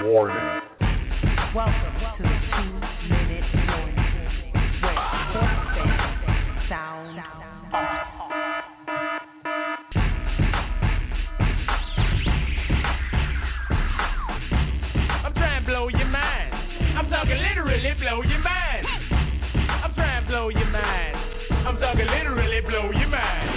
warning. Welcome to the 2-minute warning, where sports fans sound off. I'm trying to blow your mind. I'm talking literally blow your mind. I'm trying to blow your mind. I'm talking literally blow your mind.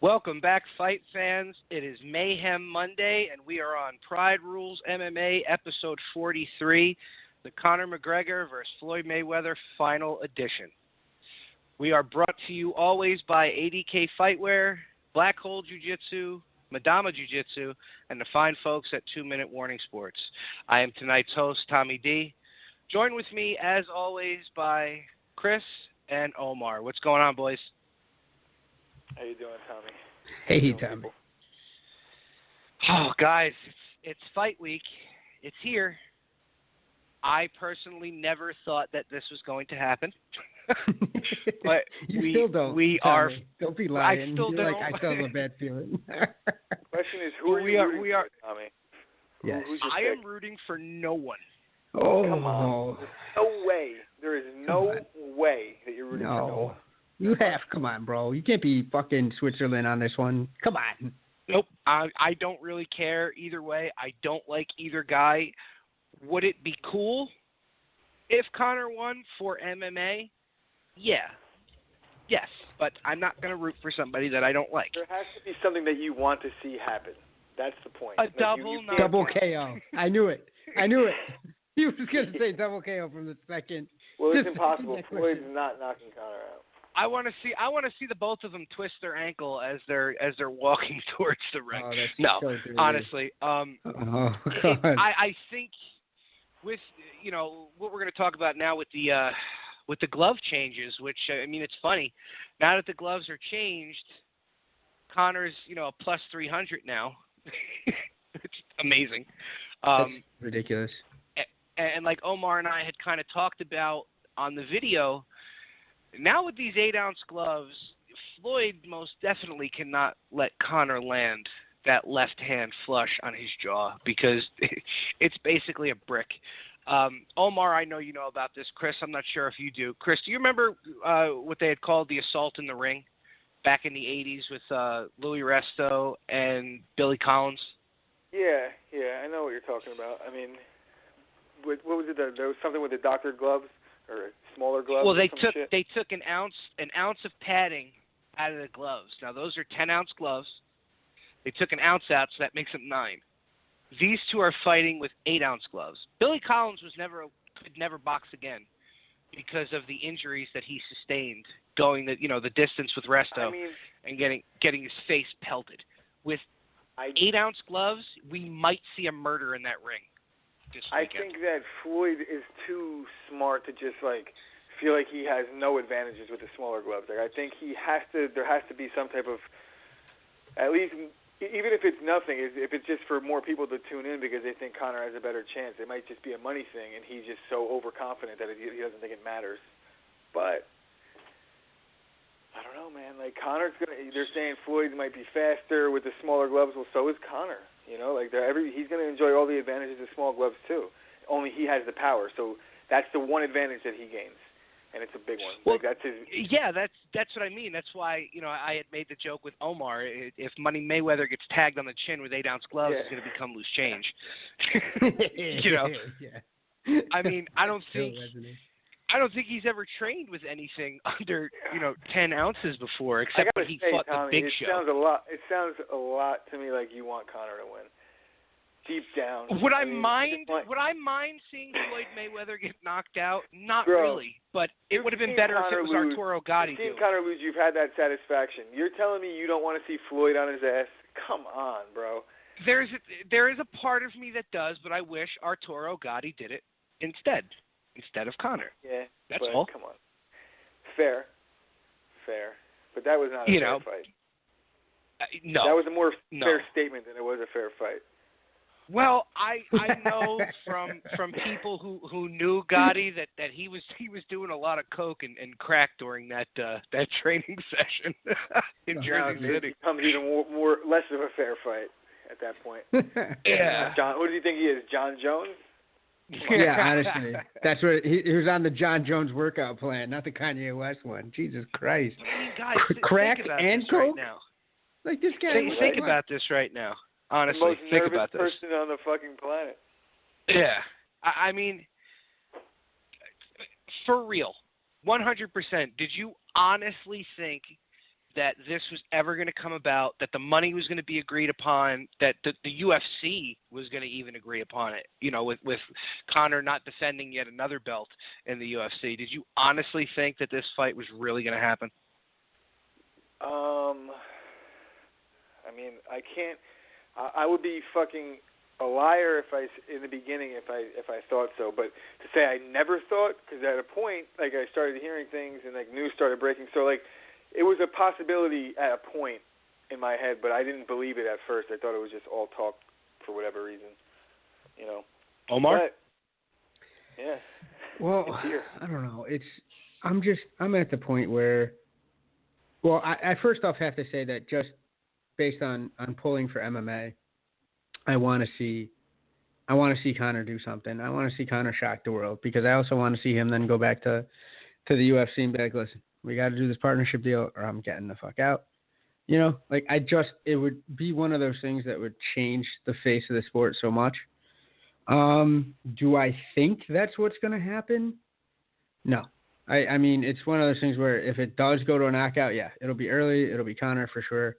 Welcome back, fight fans. It is Mayhem Monday, and we are on Pride Rules MMA, episode 43, the Conor McGregor versus Floyd Mayweather final edition. We are brought to you always by ADK Fightwear, Black Hole Jiu-Jitsu, Madama Jiu-Jitsu, and the fine folks at 2-Minute Warning Sports. I am tonight's host, Tommy D. Joined with me, as always, by Chris and Omar. What's going on, boys? How you doing, Tommy? Hey, Tommy. Oh, guys, it's fight week. It's here. I personally never thought that this was going to happen. But you still don't. We Tommy. are. Don't be lying. I still You're don't. like, I still have a bad feeling. Question is, who are you rooting for, Tommy? Yes. Who's your I pick? am rooting for no one. Oh, come on. There's no way. There is no way that you're rooting for no one. You have. Come on, bro. You can't be fucking Switzerland on this one. Come on. Nope. I don't really care either way. I don't like either guy. Would it be cool if Conor won for MMA? Yeah. Yes. But I'm not going to root for somebody that I don't like. There has to be something that you want to see happen. That's the point. A Like, double knockout. Double KO. I knew it. He was going to say double KO from the second. Well, it's impossible. Floyd's not knocking Conor out. I want to see the both of them twist their ankle as they're walking towards the ring. Oh, that's no, so dirty. honestly, Oh, God. I think with what we're going to talk about now with the glove changes, which I mean it's funny. Now that the gloves are changed, Conor's a plus 300 now. It's amazing. That's ridiculous. And like Omar and I had kind of talked about on the video. Now with these 8-ounce gloves, Floyd most definitely cannot let Conor land that left-hand flush on his jaw because it's basically a brick. Omar, I know you know about this. Chris, I'm not sure if you do. Chris, do you remember what they had called the assault in the ring back in the 80s with Louis Resto and Billy Collins? Yeah, I know what you're talking about. I mean, what was it? There was something with the doctored gloves? Or smaller gloves. Well, they took an ounce of padding out of the gloves. Now those are 10-ounce gloves. They took an ounce out, so that makes them 9. These two are fighting with 8-ounce gloves. Billy Collins could never box again because of the injuries that he sustained going the distance with Resto and getting his face pelted. With 8-ounce gloves, we might see a murder in that ring. I think that Floyd is too smart to just feel like he has no advantages with the smaller gloves. I think there has to be some type of, at least, even if it's nothing, if it's just for more people to tune in because they think Conor has a better chance, it might just be a money thing and he's just so overconfident that he doesn't think it matters. But I don't know, man. They're saying Floyd might be faster with the smaller gloves. Well, so is Conor. He's going to enjoy all the advantages of small gloves too. Only he has the power, so that's the one advantage that he gains, and it's a big one. Well, that's his. Yeah, that's what I mean. That's why I had made the joke with Omar. If Money Mayweather gets tagged on the chin with 8-ounce gloves, it's going to become loose change. Yeah. I mean, I don't think he's ever trained with anything under 10 ounces before, except when he fought Tommy, the Big Show. It sounds a lot to me like you want Conor to win. Deep down. Would I mind seeing Floyd Mayweather get knocked out? Not Bro, really, but it would have been better if it was Arturo Gotti. You've seen Conor lose. You've had that satisfaction. You're telling me you don't want to see Floyd on his ass? Come on, bro. There is a part of me that does, but I wish Arturo Gotti did it instead of Conor. Yeah, that's all. Come on. Fair. But that was not a fair fight. No. That was a more fair statement than it was a fair fight. Well, I know from people who knew Gotti that he was doing a lot of coke and crack during that training session in Jersey City. It becomes even less of a fair fight at that point. Yeah. John, who do you think he is? John Jones? Yeah, honestly, that's what he was on the John Jones workout plan, not the Kanye West one. Jesus Christ! I mean, guys, crack think about and this coke. right now. Like this guy. Think about this right now. Honestly, the most think nervous about this. person on the fucking planet. Yeah, I mean, for real, 100%. Did you honestly think that this was ever going to come about, that the money was going to be agreed upon, that the UFC was going to even agree upon it, with Conor not defending yet another belt in the UFC? Did you honestly think that this fight was really going to happen? I mean, I can't. I would be fucking a liar in the beginning if I thought so. But to say I never thought, because at a point, like, I started hearing things and like news started breaking. So like, it was a possibility at a point in my head, but I didn't believe it at first. I thought it was just all talk for whatever reason, Omar? But, yeah. Well, I don't know. I'm at the point where, well, I first off have to say that just based on pulling for MMA, I want to see Conor do something. I want to see Conor shock the world, because I also want to see him then go back to the UFC and be like, listen, we got to do this partnership deal or I'm getting the fuck out. It would be one of those things that would change the face of the sport so much. Do I think that's what's going to happen? No. I mean, it's one of those things where if it does go to a knockout, yeah, it'll be early. It'll be Conor for sure.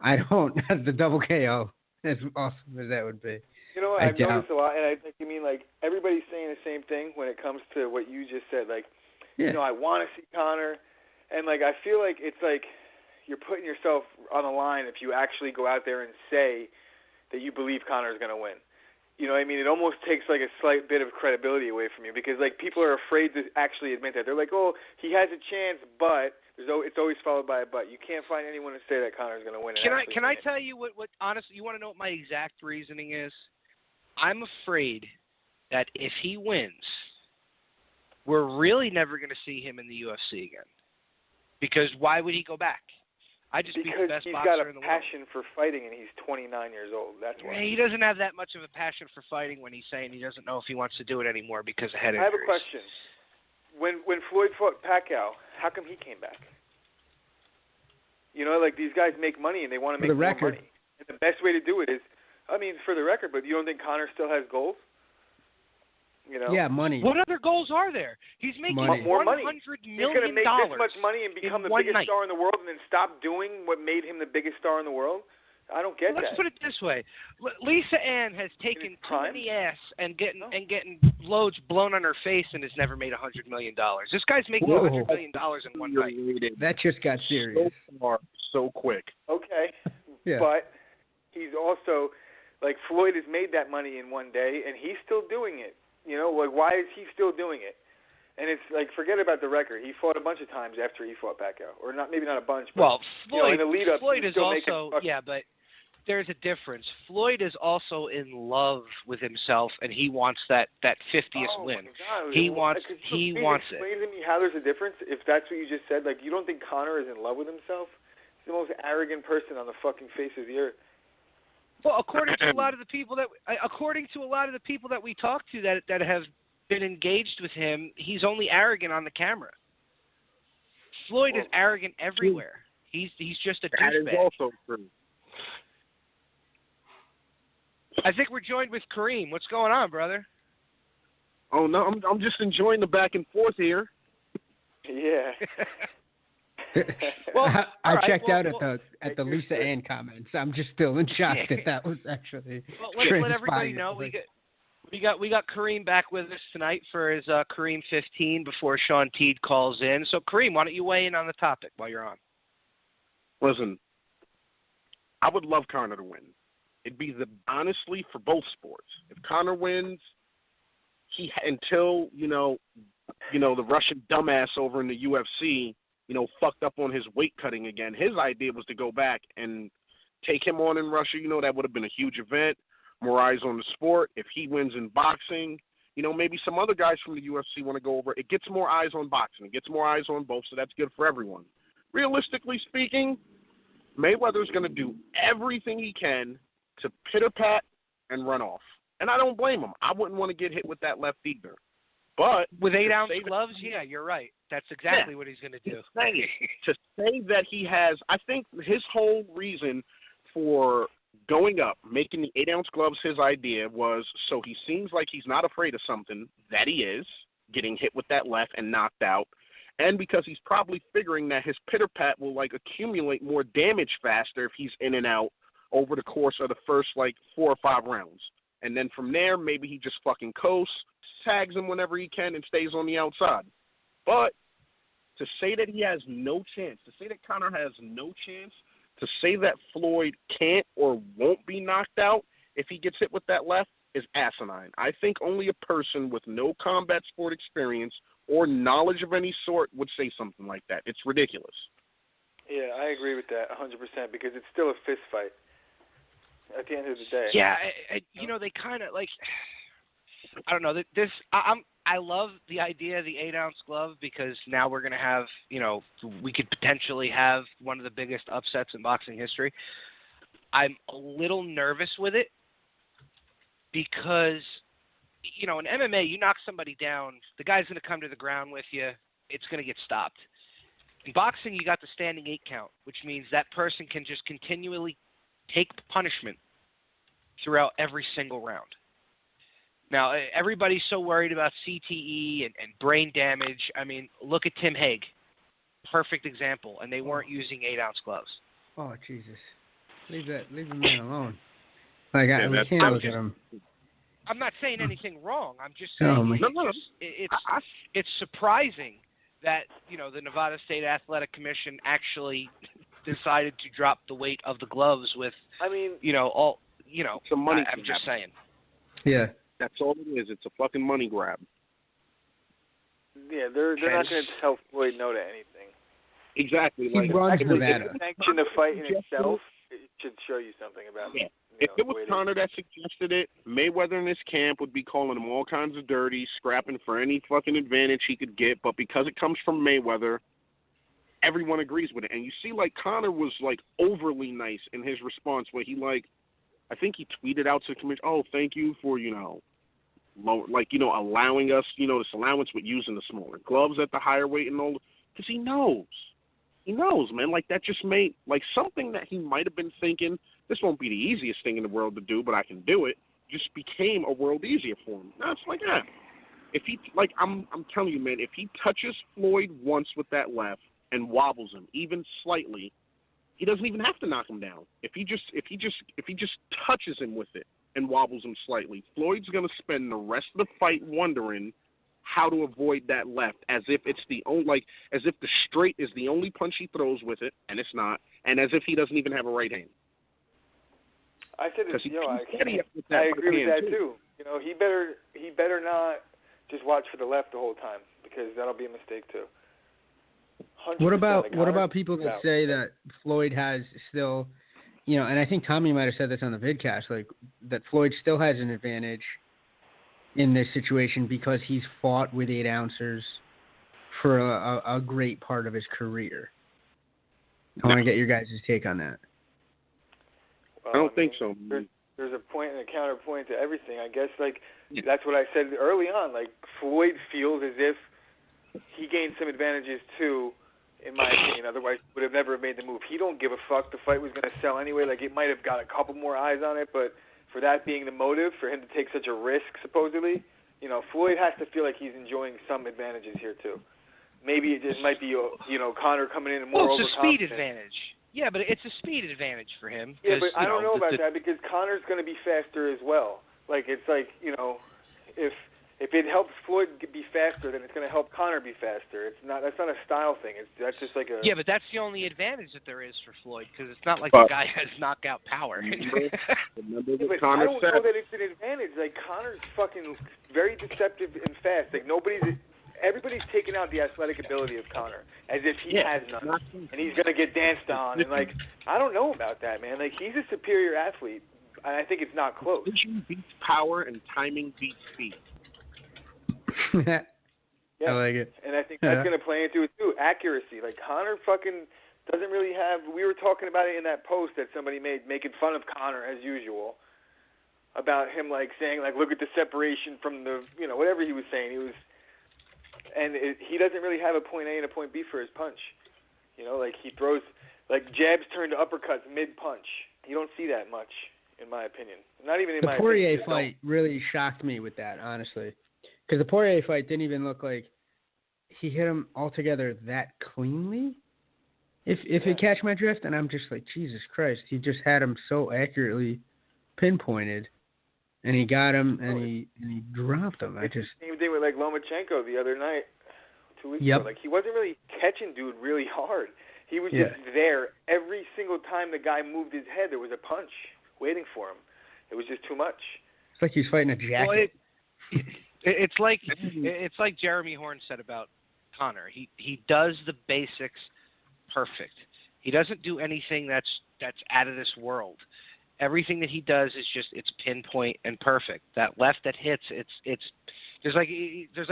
I don't have the double KO, as awesome as that would be. You know what, I've noticed a lot, and I think, like, everybody's saying the same thing when it comes to what you just said. Like, I want to see Conor, and, like, I feel like it's like you're putting yourself on the line if you actually go out there and say that you believe Conor is going to win. You know what I mean? It almost takes, like, a slight bit of credibility away from you, because, like, people are afraid to actually admit that. They're like, oh, he has a chance, but it's always followed by a but. You can't find anyone to say that Conor's going to win. Can I tell you what honestly, you want to know what my exact reasoning is? I'm afraid that if he wins, we're really never going to see him in the UFC again. Because why would he go back? I just beat the best boxer in the world. Because he's got a passion for fighting, and he's 29 years old. That's why. He doesn't have that much of a passion for fighting when he's saying he doesn't know if he wants to do it anymore because of head injuries. I have a question. When Floyd fought Pacquiao, how come he came back? Like, these guys make money, and they want to make more money. And the best way to do it is, I mean, for the record, but you don't think Conor still has goals? Yeah, money. What other goals are there? He's making more money. $100 million. He's going to make this much money and become the biggest star in the world and then stop doing what made him the biggest star in the world? I don't get that. Let's put it this way. Lisa Ann has taken too many ass and getting loads blown on her face and has never made $100 million. This guy's making $100 million in one night. That just got serious. So smart, so quick. Okay. Yeah. But he's also, like, Floyd has made that money in one day, and he's still doing it. Like, why is he still doing it? And it's like, forget about the record. He fought a bunch of times after he fought Pacquiao, or maybe not a bunch. But, Floyd, in the lead up, Floyd is also but there's a difference. Floyd is also in love with himself, and he wants that 50th win. He wants it. Explain to me how there's a difference. If that's what you just said, like, you don't think Conor is in love with himself? He's the most arrogant person on the fucking face of the earth. Well, according to a lot of the people that we talk to that have been engaged with him, he's only arrogant on the camera. Floyd is arrogant everywhere. He's just a douchebag. That is also true. I think we're joined with Kareem. What's going on, brother? Oh no, I'm just enjoying the back and forth here. Yeah. Well, I checked out at the Lisa Ann comments. I'm just still in shock that was actually. Well, let everybody know we got Kareem back with us tonight for his Kareem 15 before Shawn Teed calls in. So Kareem, why don't you weigh in on the topic while you're on? Listen, I would love Conor to win. It'd be honestly for both sports. If Conor wins, until the Russian dumbass over in the UFC. Fucked up on his weight cutting again. His idea was to go back and take him on in Russia. That would have been a huge event. more eyes on the sport. If he wins in boxing, maybe some other guys from the UFC want to go over. It gets more eyes on boxing. It gets more eyes on both, so that's good for everyone. Realistically speaking, Mayweather's going to do everything he can to pitter-pat and run off. And I don't blame him. I wouldn't want to get hit with that left either. But with 8-ounce gloves, yeah, you're right. That's exactly what he's going to do. To say that he has, I think his whole reason for going up, making the 8-ounce gloves his idea was so he seems like he's not afraid of something that he is, getting hit with that left and knocked out, and because he's probably figuring that his pitter-pat will, accumulate more damage faster if he's in and out over the course of the first, 4 or 5 rounds. And then from there, maybe he just fucking coasts, tags him whenever he can, and stays on the outside. But to say that he has no chance, to say that Conor has no chance, to say that Floyd can't or won't be knocked out if he gets hit with that left is asinine. I think only a person with no combat sport experience or knowledge of any sort would say something like that. It's ridiculous. Yeah, I agree with that 100% because it's still a fist fight at the end of the day. Yeah, they kind of I don't know. I love the idea of the 8-ounce glove because now we're going to have, we could potentially have one of the biggest upsets in boxing history. I'm a little nervous with it because, in MMA, you knock somebody down, the guy's going to come to the ground with you. It's going to get stopped. In boxing, you got the standing 8 count, which means that person can just continually take punishment throughout every single round. Now, everybody's so worried about CTE and brain damage. I mean, look at Tim Hague. Perfect example. And they weren't using 8-ounce gloves. Oh, Jesus. Leave the man alone. We can't look at him. I'm not saying anything wrong. I'm just saying it's surprising that, the Nevada State Athletic Commission actually decided to drop the weight of the gloves with, some money. I'm just saying. Yeah. That's all it is. It's a fucking money grab. Yeah, they're not going to tell Floyd no to anything. Exactly. He runs Nevada. If sanction the fight in itself, it should show you something about it. If it was Conor that suggested it, Mayweather in his camp would be calling him all kinds of dirty, scrapping for any fucking advantage he could get. But because it comes from Mayweather, everyone agrees with it. And you see, Conor was, overly nice in his response where he, I think he tweeted out to the commission, oh, thank you for, allowing us, this allowance with using the smaller gloves at the higher weight and all. Because he knows. He knows, man. That just made, something that he might have been thinking, this won't be the easiest thing in the world to do, but I can do it, just became a world easier for him. Now it's if he, I'm telling you, man, if he touches Floyd once with that left and wobbles him, even slightly, he doesn't even have to knock him down. If he just touches him with it and wobbles him slightly, Floyd's going to spend the rest of the fight wondering how to avoid that left, as if it's the only, as if the straight is the only punch he throws with it, and it's not, and as if he doesn't even have a right hand. I said this, I agree with that too. He better not just watch for the left the whole time because that'll be a mistake too. What about people that say that Floyd has still, and I think Tommy might have said this on the vidcast, that Floyd still has an advantage in this situation because he's fought with 8-ouncers for a great part of his career. I want to get your guys' take on that. Well, I don't think so. There's a point and a counterpoint to everything. I guess, that's what I said early on. Floyd feels as if he gained some advantages too, in my opinion. Otherwise, he would have never made the move. He don't give a fuck. The fight was going to sell anyway. It might have got a couple more eyes on it, but for that being the motive, for him to take such a risk, supposedly, Floyd has to feel like he's enjoying some advantages here too. Maybe it just might be, Conor coming in and more overconfident. It's a speed advantage. Yeah, but it's a speed advantage for him. Yeah, but I don't know about that because Conor's going to be faster as well. If it helps Floyd be faster, then it's going to help Conor be faster. That's not a style thing. That's just a. Yeah, but that's the only advantage that there is for Floyd because it's not like the guy has knockout power. But I don't know that it's an advantage. Conor's fucking very deceptive and fast. Everybody's taking out the athletic ability of Conor as if he has none, and he's going to get danced on. And I don't know about that, man. He's a superior athlete I think it's not close. Vision beats power, and timing beats speed. Yeah. I like it. And I think that's going to play into it, too. Accuracy. Like, Conor fucking doesn't really have... We were talking about it in that post that somebody made, making fun of Conor, as usual, about him, like, saying, like, look at the separation from the... You know, whatever he was saying. He doesn't really have a point A and a point B for his punch. You know, like, he throws... Like, jabs turn to uppercuts mid-punch. You don't see that much, in my opinion. Not even in my opinion. The Poirier fight really shocked me with that, honestly. Because the Poirier fight didn't even look like he hit him altogether that cleanly. If you catch my drift, and I'm just like, Jesus Christ, he just had him so accurately pinpointed, and he got him, and he dropped him. Same thing with like Lomachenko the other night, 2 weeks Yep. ago. Like, he wasn't really catching dude really hard. He was just there every single time the guy moved his head. There was a punch waiting for him. It was just too much. It's like he's fighting a jacket. Well, it's like Jeremy Horn said about Conor. He does the basics perfect. He doesn't do anything that's out of this world. Everything that he does is just it's pinpoint and perfect. That left that hits, it's there's like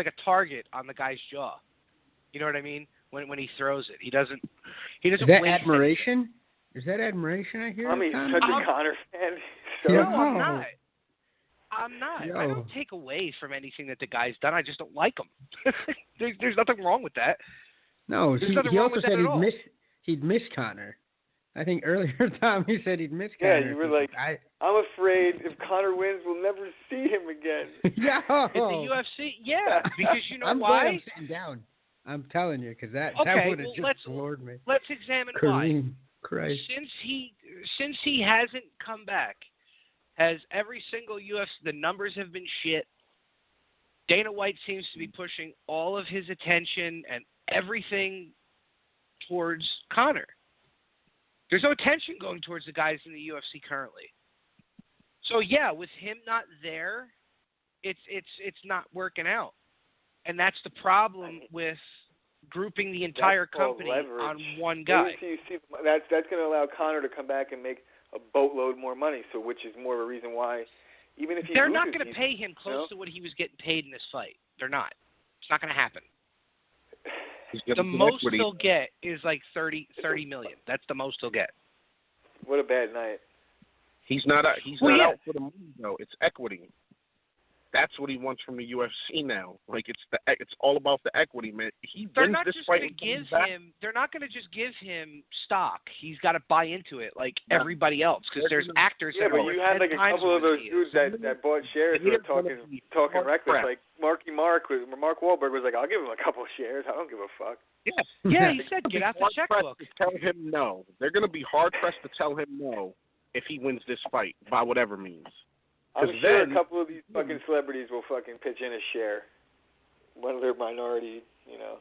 a target on the guy's jaw. You know what I mean? When he throws it, he doesn't. Is that admiration? Anything. Is that admiration I hear? I mean, such a Conor fan. So. No, I'm not. I'm not. Yo. I don't take away from anything that the guy's done. I just don't like him. There's nothing wrong with that. No, There's he wrong also with said that he'd miss Conor. I think earlier, Tom, he said he'd miss Conor. Yeah, you were like, I'm afraid if Conor wins, we'll never see him again. Yo. In the UFC, yeah, because you know I'm why? glad I'm sitting down. I'm telling you, because that would have just floored me. Let's examine Kareem, why. Christ. Since he hasn't come back, has every single UFC, the numbers have been shit. Dana White seems to be pushing all of his attention and everything towards Conor. There's no attention going towards the guys in the UFC currently. So yeah, with him not there, it's not working out. And that's the problem with grouping the entire company on one guy. That's going to allow Conor to come back and make a boatload more money. So, which is more of a reason why, even if he they're loses, not going to pay him close to what he was getting paid in this fight. They're not. It's not going to happen. The most they'll get is like 30 million. That's the most they'll get. What a bad night. He's not out for the money though. It's equity. That's what he wants from the UFC now. Like it's all about the equity, man. They're not just going to give him. They're not going to just give him stock. He's got to buy into it like everybody else because there's actors. Yeah, but you had like a couple of those dudes that bought shares that were talking reckless. Like Mark Wahlberg was like, "I'll give him a couple of shares. I don't give a fuck." Yeah, he said, "Get out the checkbook." Tell him no. They're going to be hard pressed to tell him no if he wins this fight by whatever means. I'm sure a couple of these fucking celebrities will fucking pitch in a share. One of their minority, you know.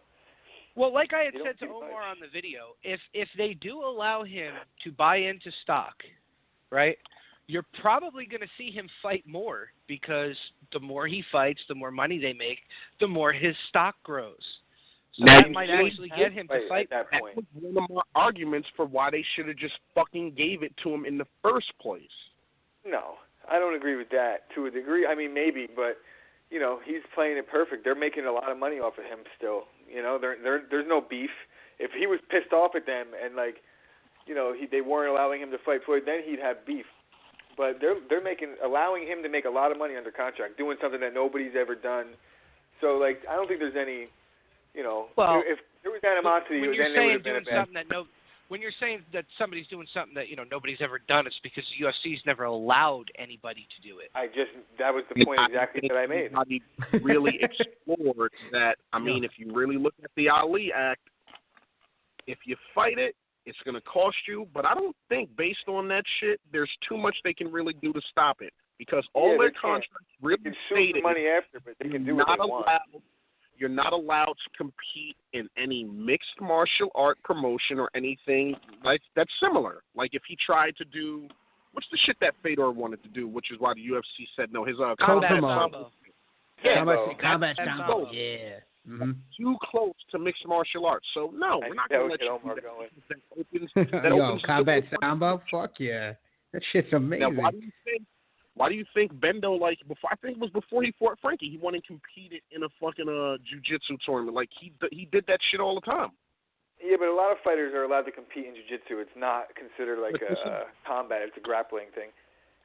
Well, like I had said to Omar on the video, if they do allow him to buy into stock, right, you're probably going to see him fight more because the more he fights, the more money they make, the more his stock grows. So now that might actually get him to fight. At that point. That was one of my arguments for why they should have just fucking gave it to him in the first place. No. I don't agree with that to a degree. I mean, maybe, but, you know, he's playing it perfect. They're making a lot of money off of him still. You know, there's no beef. If he was pissed off at them and, like, you know, they weren't allowing him to fight Floyd, then he'd have beef. But they're allowing him to make a lot of money under contract, doing something that nobody's ever done. So, like, I don't think there's any, you know, if there was animosity, then there would have been a bad. When you're saying that somebody's doing something that, you know, nobody's ever done, it's because the UFC's never allowed anybody to do it. That was the point exactly that I made. Nobody really explored that. I mean, if you really look at the Ali Act, if you fight it, it's going to cost you. But I don't think, based on that shit, there's too much they can really do to stop it. Because all their contracts really stated money after, but they can do what they want. You're not allowed to compete in any mixed martial art promotion or anything like that's similar. Like if he tried to do, what's the shit that Fedor wanted to do, which is why the UFC said no. His combat sambo. Combat sambo. Yeah. Mm-hmm. Too close to mixed martial arts. So no, we're not going to let you do that. Combat sambo. Fuck yeah. That shit's amazing. Now, why do you think Bendo, like, before, I think it was before he fought Frankie, he went and competed in a fucking jiu-jitsu tournament. Like, he did that shit all the time. Yeah, but a lot of fighters are allowed to compete in jiu-jitsu. It's not considered like a combat. It's a grappling thing.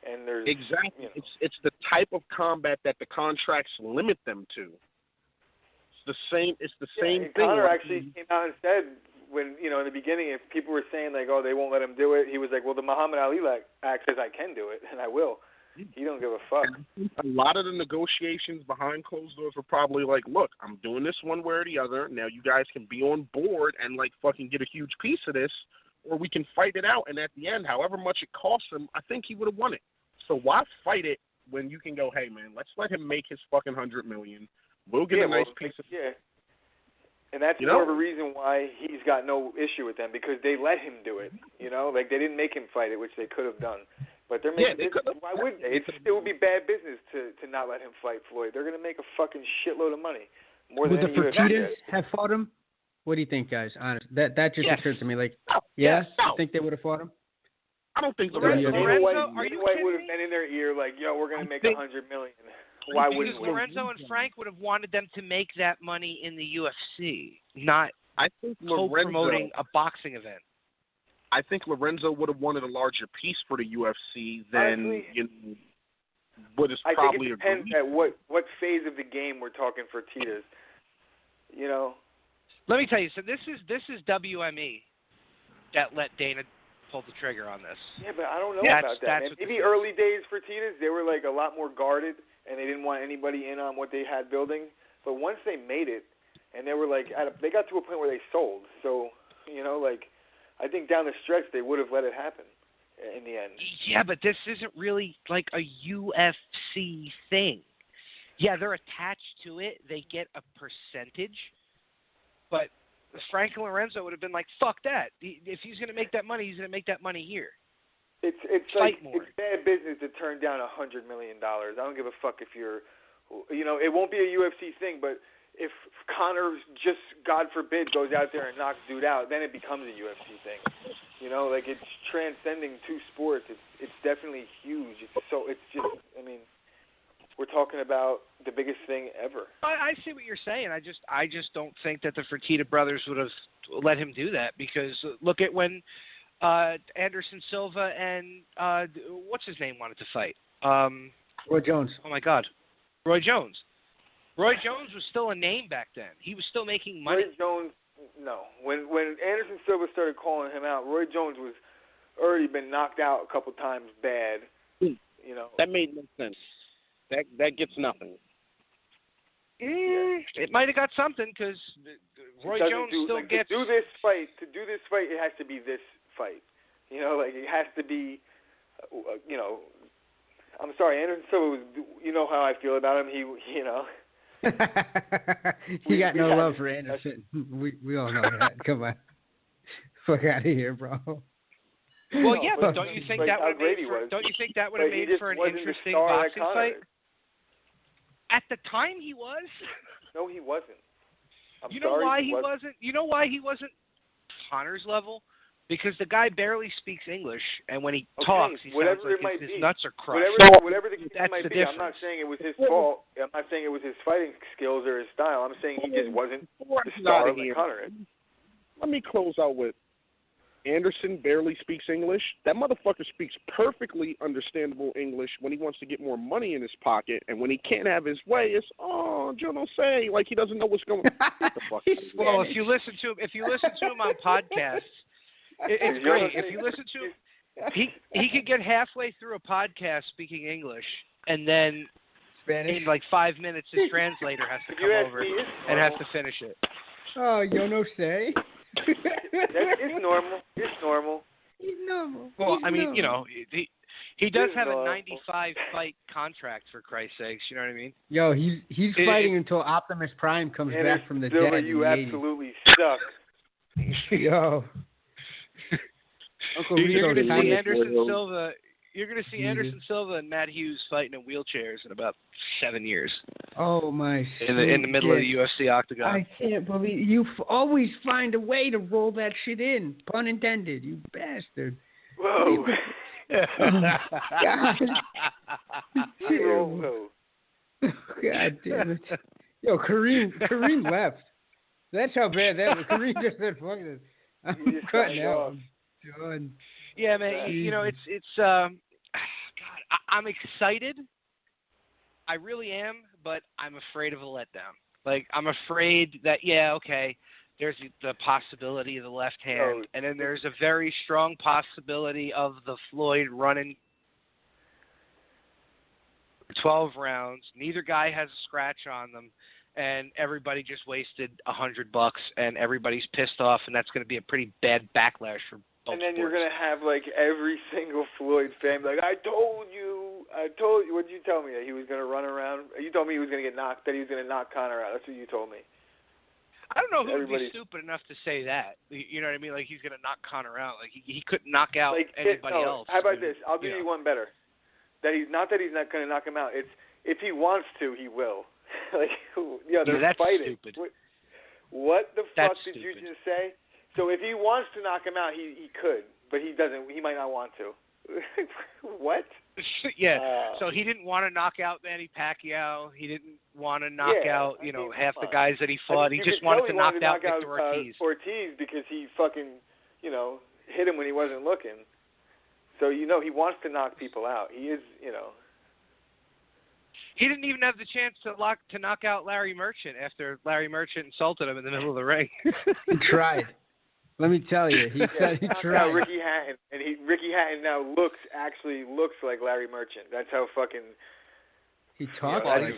And there's exactly. It's the type of combat that the contracts limit them to. It's the same thing. Conor actually came out and said when, in the beginning, if people were saying like, oh, they won't let him do it, he was like, well, the Muhammad Ali Act says I can do it, and I will. He don't give a fuck. A lot of the negotiations behind closed doors were probably like, look, I'm doing this one way or the other. Now you guys can be on board and like fucking get a huge piece of this, or we can fight it out. And at the end, however much it costs him, I think he would have won it. So why fight it when you can go, hey man, let's let him make his fucking $100 million. We'll get a nice piece of it. And that's more of a reason why he's got no issue with them, because they let him do it. Like they didn't make him fight it, which they could have done. But they're making why would they? It would be bad business to not let him fight Floyd. They're going to make a fucking shitload of money. More than would the Fertittas have fought him? What do you think, guys? Honest, that just occurred to me. Like, you think they would have fought him? I don't think Lorenzo White would have been in their ear like, yo, we're going to make $100 million. Why wouldn't we? Lorenzo and Frank would have wanted them to make that money in the UFC, not co-promoting a boxing event. I think Lorenzo would have wanted a larger piece for the UFC than what is probably I think it depends at what phase of the game we're talking for Titas. Let me tell you. So this is WME that let Dana pull the trigger on this. Yeah, but I don't know about that. Maybe early days for Titas, they were like a lot more guarded and they didn't want anybody in on what they had building. But once they made it, and they were like, they got to a point where they sold. So I think down the stretch they would have let it happen in the end. Yeah, but this isn't really like a UFC thing. Yeah, they're attached to it. They get a percentage. But Frank and Lorenzo would have been like, fuck that. If he's going to make that money, he's going to make that money here. It's like more. It's bad business to turn down $100 million. I don't give a fuck if you're, it won't be a UFC thing, but if Conor just, God forbid, goes out there and knocks dude out, then it becomes a UFC thing. It's transcending two sports. It's definitely huge. We're talking about the biggest thing ever. I see what you're saying. I just don't think that the Fertitta brothers would have let him do that, because look at when Anderson Silva and what's his name wanted to fight. Roy Jones. Oh my God, Roy Jones. Roy Jones was still a name back then. He was still making money. Roy Jones, no. When Anderson Silva started calling him out, Roy Jones was already been knocked out a couple times bad. That made no sense. That gets nothing. It might have got something, because Roy Jones still gets. To do this fight, it has to be this fight. It has to be. I'm sorry, Anderson Silva was. You know how I feel about him. You got no love for Anderson. We all know that. Come on, fuck out of here, bro. Well, yeah, but don't you think that would have made for an interesting boxing fight? At the time, he was. No, he wasn't. You know why he wasn't? You know why he wasn't Conor's level? Because the guy barely speaks English, and when he talks, he sounds like his nuts are crushed. Whatever the case might be, I'm not saying it was his fault. I'm not saying it was his fighting skills or his style. I'm saying he just wasn't the star that Conor is. Let me close out with Anderson barely speaks English. That motherfucker speaks perfectly understandable English when he wants to get more money in his pocket, and when he can't have his way, it's Joe don't say, like he doesn't know what's going on. What the fuck? Well, if you listen to him on podcasts, it's great. If you listen to him, he could get halfway through a podcast speaking English, and then Spanish. In like 5 minutes, his translator has to come over and has to finish it. Oh, yo no say. It's normal. It's normal. He's normal. Well, he does have a 95 fight contract, for Christ's sakes. You know what I mean? Yo, he's fighting until Optimus Prime comes back from the dead. You absolutely suck. Yo. You're going to see Anderson Silva. You're going to see Anderson Silva and Matt Hughes fighting in wheelchairs in about 7 years. Oh my! In the middle of the UFC octagon. I can't believe you always find a way to roll that shit in. Pun intended, you bastard. Whoa! God. God damn it. Yo, Kareem left. That's how bad that was. Kareem just said, fuck this. I'm cutting out. I'm done. Yeah, man. You know, it's God, I'm excited. I really am, but I'm afraid of a letdown. Like, I'm afraid that, there's the possibility of the left hand, and then there's a very strong possibility of the Floyd running 12 rounds. Neither guy has a scratch on them, and everybody just wasted $100, and everybody's pissed off, and that's going to be a pretty bad backlash for both And then sports. you're going to have, like, every single Floyd fan like, I told you. What did you tell me? That he was going to run around? You told me he was going to get knocked, that he was going to knock Conor out. That's what you told me. I don't know who would be stupid enough to say that. You know what I mean? Like, he's going to knock Conor out. Like, he couldn't knock out anybody else. How about this? I'll do you one better. That he's not going to knock him out. It's if he wants to, he will. Like, they're that's fighting. Stupid. What the fuck did stupid. you just say? So if he wants to knock him out, he could, but he doesn't. He might not want to. What? So he didn't want to knock out Manny Pacquiao. He didn't want to knock out, half the guys that he fought. He just wanted to knock out Victor Ortiz. Ortiz because he fucking, hit him when he wasn't looking. So he wants to knock people out. He is, He didn't even have the chance to knock out Larry Merchant after Larry Merchant insulted him in the middle of the ring. He tried. Let me tell you, he said he tried. Ricky Hatton, and Ricky Hatton now looks like Larry Merchant. That's how fucking he talks. I think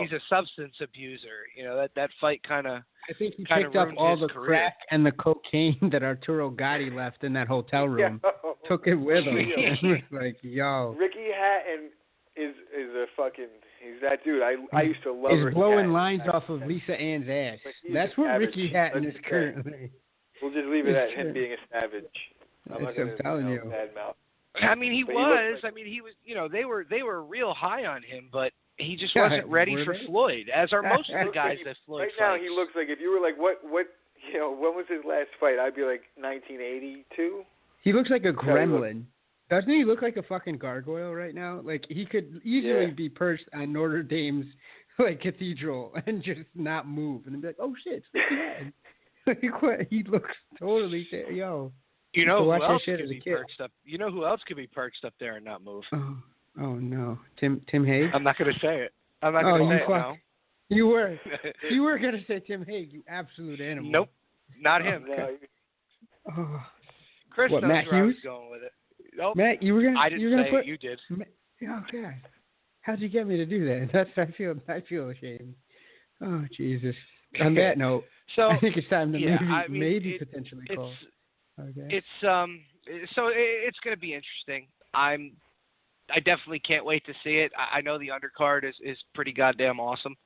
he's a substance abuser. That fight kind of. I think he picked up all the career. crack and the cocaine that Arturo Gatti left in that hotel room. Took it with him. And was like, yo. Ricky Hatton is a fucking. He's that dude. I used to love. He's blowing lines off of Lisa Ann's ass. That's what Ricky Hatton is currently. We'll just leave it at him being a savage. I'm not going to badmouth. I mean, he was. I mean, he was. They were real high on him, but he just wasn't ready for Floyd, as are most of the guys that Floyd right fights. Now, he looks like, if you were like, what, when was his last fight? I'd be like 1982. He looks like a gremlin. Doesn't he look like a fucking gargoyle right now? Like, he could easily be perched on Notre Dame's cathedral and just not move, and be like, oh shit, it's Ricky Hatton. Like, what? He looks totally yo. You know who else could be perched up? You know who else could be perched up there and not move? Oh no, Tim Hague. I'm not going to say it. I'm not going to say it. No. You were going to say Tim Hague. You absolute animal. Nope, not him. Chris knows Matt where Hughes? I was going with it. Nope. Matt, you were going. I didn't say it. You did. Oh God, how'd you get me to do that? I feel ashamed. Oh Jesus. On that note. So I think it's time to maybe potentially call. Okay. It's so it's going to be interesting. I definitely can't wait to see it. I know the undercard is pretty goddamn awesome.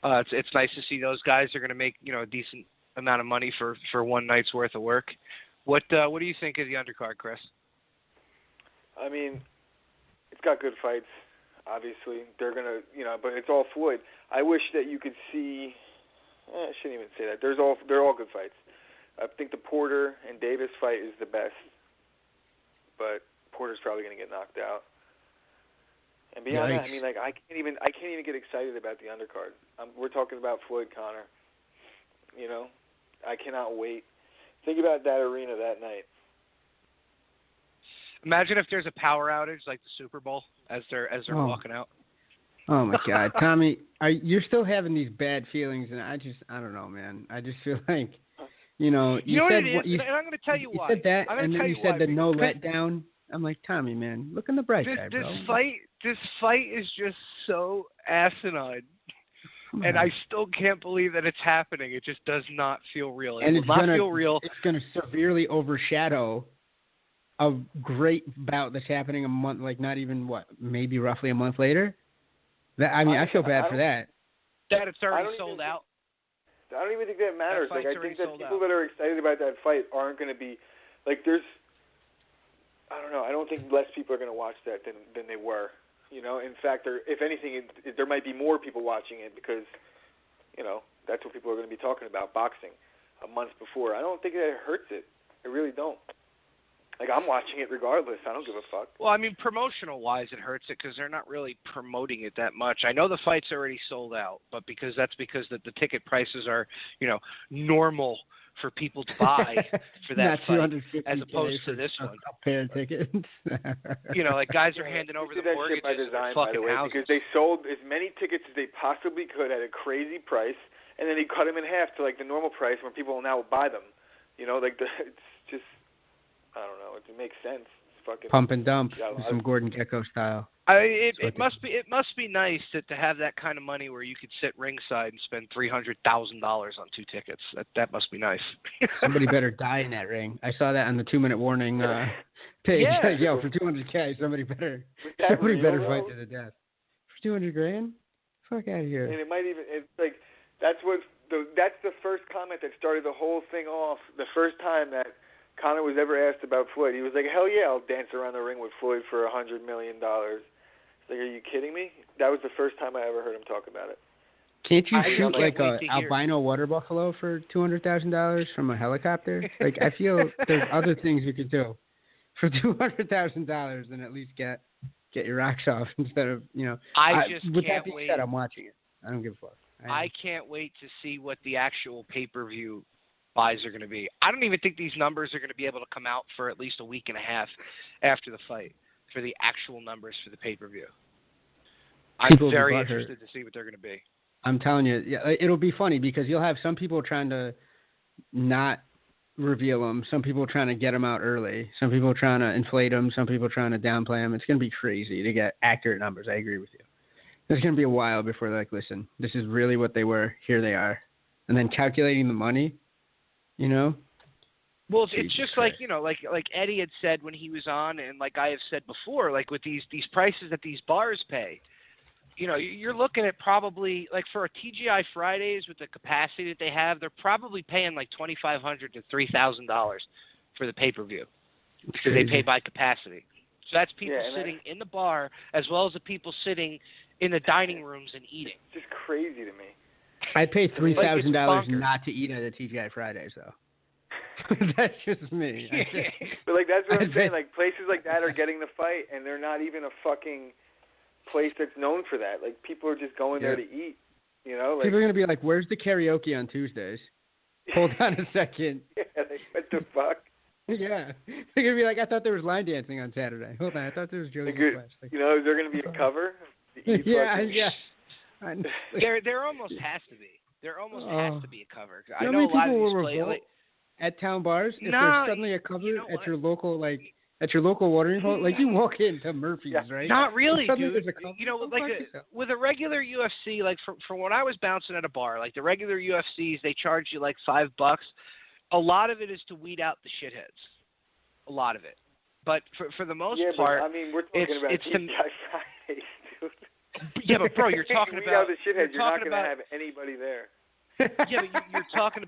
It's nice to see those guys are going to make a decent amount of money for one night's worth of work. What do you think of the undercard, Chris? I mean, it's got good fights. Obviously, they're gonna but it's all Floyd. I wish that you could see. I shouldn't even say that. They're all good fights. I think the Porter and Davis fight is the best, but Porter's probably going to get knocked out. And beyond that, I mean, I can't even get excited about the undercard. We're talking about Floyd Conor. I cannot wait. Think about that arena that night. Imagine if there's a power outage like the Super Bowl as they're walking out. Oh my God, Tommy, you're still having these bad feelings, and I don't know, man. I just feel like, you said what it is, and I'm going to tell you why. You said that, and then you said the no letdown. I'm like, Tommy, man, look on the bright side, bro. This fight is just so asinine, and I still can't believe that it's happening. It just does not feel real. It will not feel real. It's going to severely overshadow a great bout that's happening a month, not even maybe roughly a month later. I feel bad for that. That it's already sold out. I don't even think that matters. I think that people that are excited about that fight aren't going to be I don't know. I don't think less people are going to watch that than they were. In fact, if anything, there might be more people watching it because, that's what people are going to be talking about, boxing, a month before. I don't think that it hurts it. I really don't. Like, I'm watching it regardless. I don't give a fuck. Well, I mean, promotional-wise, it hurts it because they're not really promoting it that much. I know the fight's already sold out, but because the ticket prices are, normal for people to buy for that fight, as opposed to this one. A pair of tickets. Like guys are handing over the mortgages by design, fucking by the way, houses. because they sold as many tickets as they possibly could at a crazy price, and then he cut them in half to like the normal price where people will now buy them. It's just, I don't know. It makes sense. It's fucking pump and dump, some Gordon Gekko style. It must be nice to have that kind of money where you could sit ringside and spend $300,000 on 2 tickets. That must be nice. Somebody better die in that ring. I saw that on the 2-minute warning page. Yeah. Yo, for $200K, somebody better fight to the death. For $200,000? Fuck out of here. And it might even that's the first comment that started the whole thing off. The first time that Conor was ever asked about Floyd, he was like, "Hell yeah, I'll dance around the ring with Floyd for $100 million." It's like, are you kidding me? That was the first time I ever heard him talk about it. Can't you shoot like a albino water buffalo for $200,000 from a helicopter? Like, I feel there's other things you could do for $200,000 and at least get your rocks off instead of I just with can't that being wait. said, I'm watching it. I don't give a fuck. I can't wait to see what the actual pay-per-view buys are going to be. I don't even think these numbers are going to be able to come out for at least a week and a half after the fight for the actual numbers for the pay-per-view. I'm very interested to see what they're going to be. I'm telling you, it'll be funny because you'll have some people trying to not reveal them, some people trying to get them out early, some people trying to inflate them, some people trying to downplay them. It's going to be crazy to get accurate numbers. I agree with you. There's going to be a while before they're like, listen, this is really what they were. Here they are. And then calculating the money, Well, it's just like like Eddie had said when he was on, and like I have said before, like with these prices that these bars pay, you're looking at probably like for a TGI Fridays with the capacity that they have, they're probably paying like $2,500 to $3,000 for the pay-per-view because they pay by capacity. So that's people sitting in the bar as well as the people sitting in the dining rooms and eating. It's just crazy to me. I'd pay $3,000 not to eat at a TGI Fridays, though. That's just me. But that's what I'm saying. Like places like that are getting the fight, and they're not even a fucking place that's known for that. Like people are just going there to eat. People are gonna be like, "Where's the karaoke on Tuesdays?" Hold on a second. Yeah, what the fuck? Yeah, they're gonna be like, "I thought there was line dancing on Saturday." Hold on, I thought there was Josie Quest. Is there gonna be a cover? Yeah. There almost has to be. There almost has to be a cover. I know know a lot of people these places at town bars. If there's suddenly a cover at your local watering hole, like you walk into Murphy's, right? Not really, dude. A with a regular UFC, like from when I was bouncing at a bar, like the regular UFCs, they charge you like $5. A lot of it is to weed out the shitheads. A lot of it. But for the most part, but, I mean, we're talking about TGI Fridays, dude. Yeah, but bro, you're talking about the shitheads. You're not going to have anybody there. Yeah,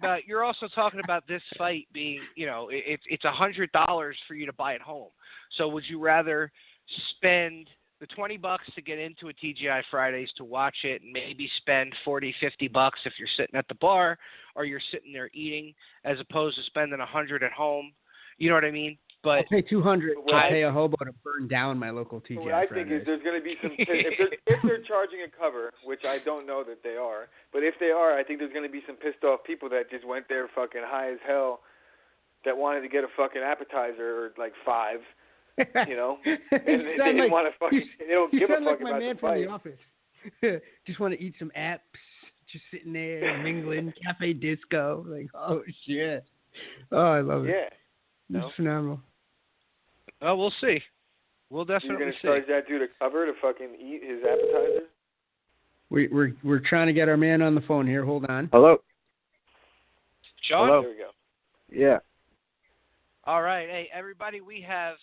but you're also talking about this fight being, it's $100 for you to buy at home. So would you rather spend the $20 to get into a TGI Fridays to watch it and maybe spend $40, $50 if you're sitting at the bar or you're sitting there eating as opposed to spending $100 at home? You know what I mean? But I'll pay $200 to pay a hobo to burn down my local TGI What I Fridays. think is there's going to be some if they're charging a cover, which I don't know that they are, but if they are, I think there's going to be some pissed off people that just went there fucking high as hell that wanted to get a fucking appetizer or like 5, and they didn't want to fucking they don't give a fuck like about my man the from fight. The Office. Just want to eat some apps, just sitting there mingling, cafe disco, like oh shit. Oh, I love it. Yeah. It's phenomenal. Oh, we'll see. We'll definitely see. You're going to charge that dude a cover to fucking eat his appetizer? We're trying to get our man on the phone here. Hold on. Hello. Shawn? Hello. There we go. Yeah. All right. Hey, everybody, we have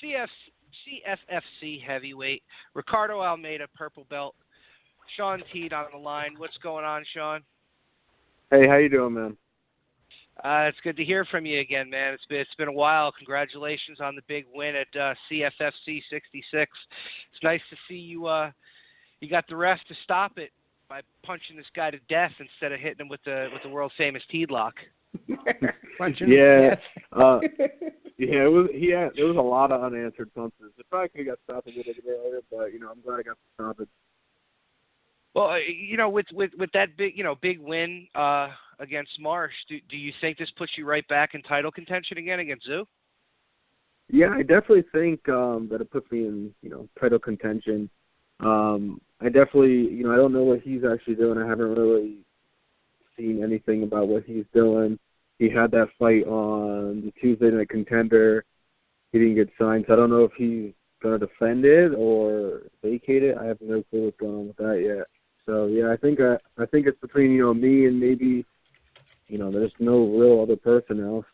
CFFC heavyweight, Ricardo Almeida, purple belt, Shawn Teed on the line. What's going on, Shawn? Hey, how you doing, man? It's good to hear from you again, man. It's been a while. Congratulations on the big win at CFFC 66. It's nice to see you. You got the ref to stop it by punching this guy to death instead of hitting him with the world famous Teed lock. Yeah. Yeah, it was. There was a lot of unanswered punches. It probably could have got stopped a little bit earlier, but I'm glad I got the stoppage. Well, with that big win against Marsh, do you think this puts you right back in title contention again against Zoo? Yeah, I definitely think that it puts me in title contention. I definitely I don't know what he's actually doing. I haven't really seen anything about what he's doing. He had that fight on the Tuesday Night Contender. He didn't get signed, so I don't know if he's going to defend it or vacate it. I have no clue what's going on with that yet. So yeah, I think it's between me and maybe there's no real other person else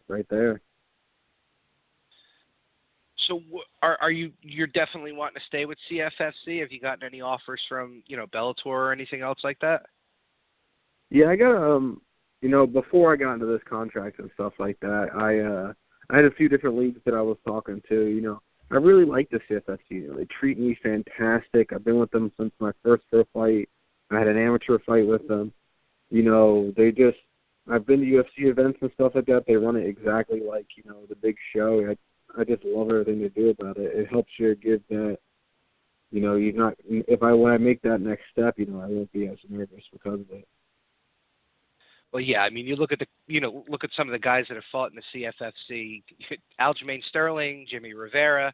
right there. So you're definitely wanting to stay with CFFC? Have you gotten any offers from Bellator or anything else like that? Yeah, I got before I got into this contract and stuff like that, I had a few different leagues that I was talking to. I really like the CFFC. They treat me fantastic. I've been with them since my first pro fight. I had an amateur fight with them. I've been to UFC events and stuff like that. They run it exactly like, the big show. I just love everything they do about it. It helps you give that, when I make that next step, I won't be as nervous because of it. Well, yeah, I mean, you look at some of the guys that have fought in the CFFC: Aljamain Sterling, Jimmy Rivera,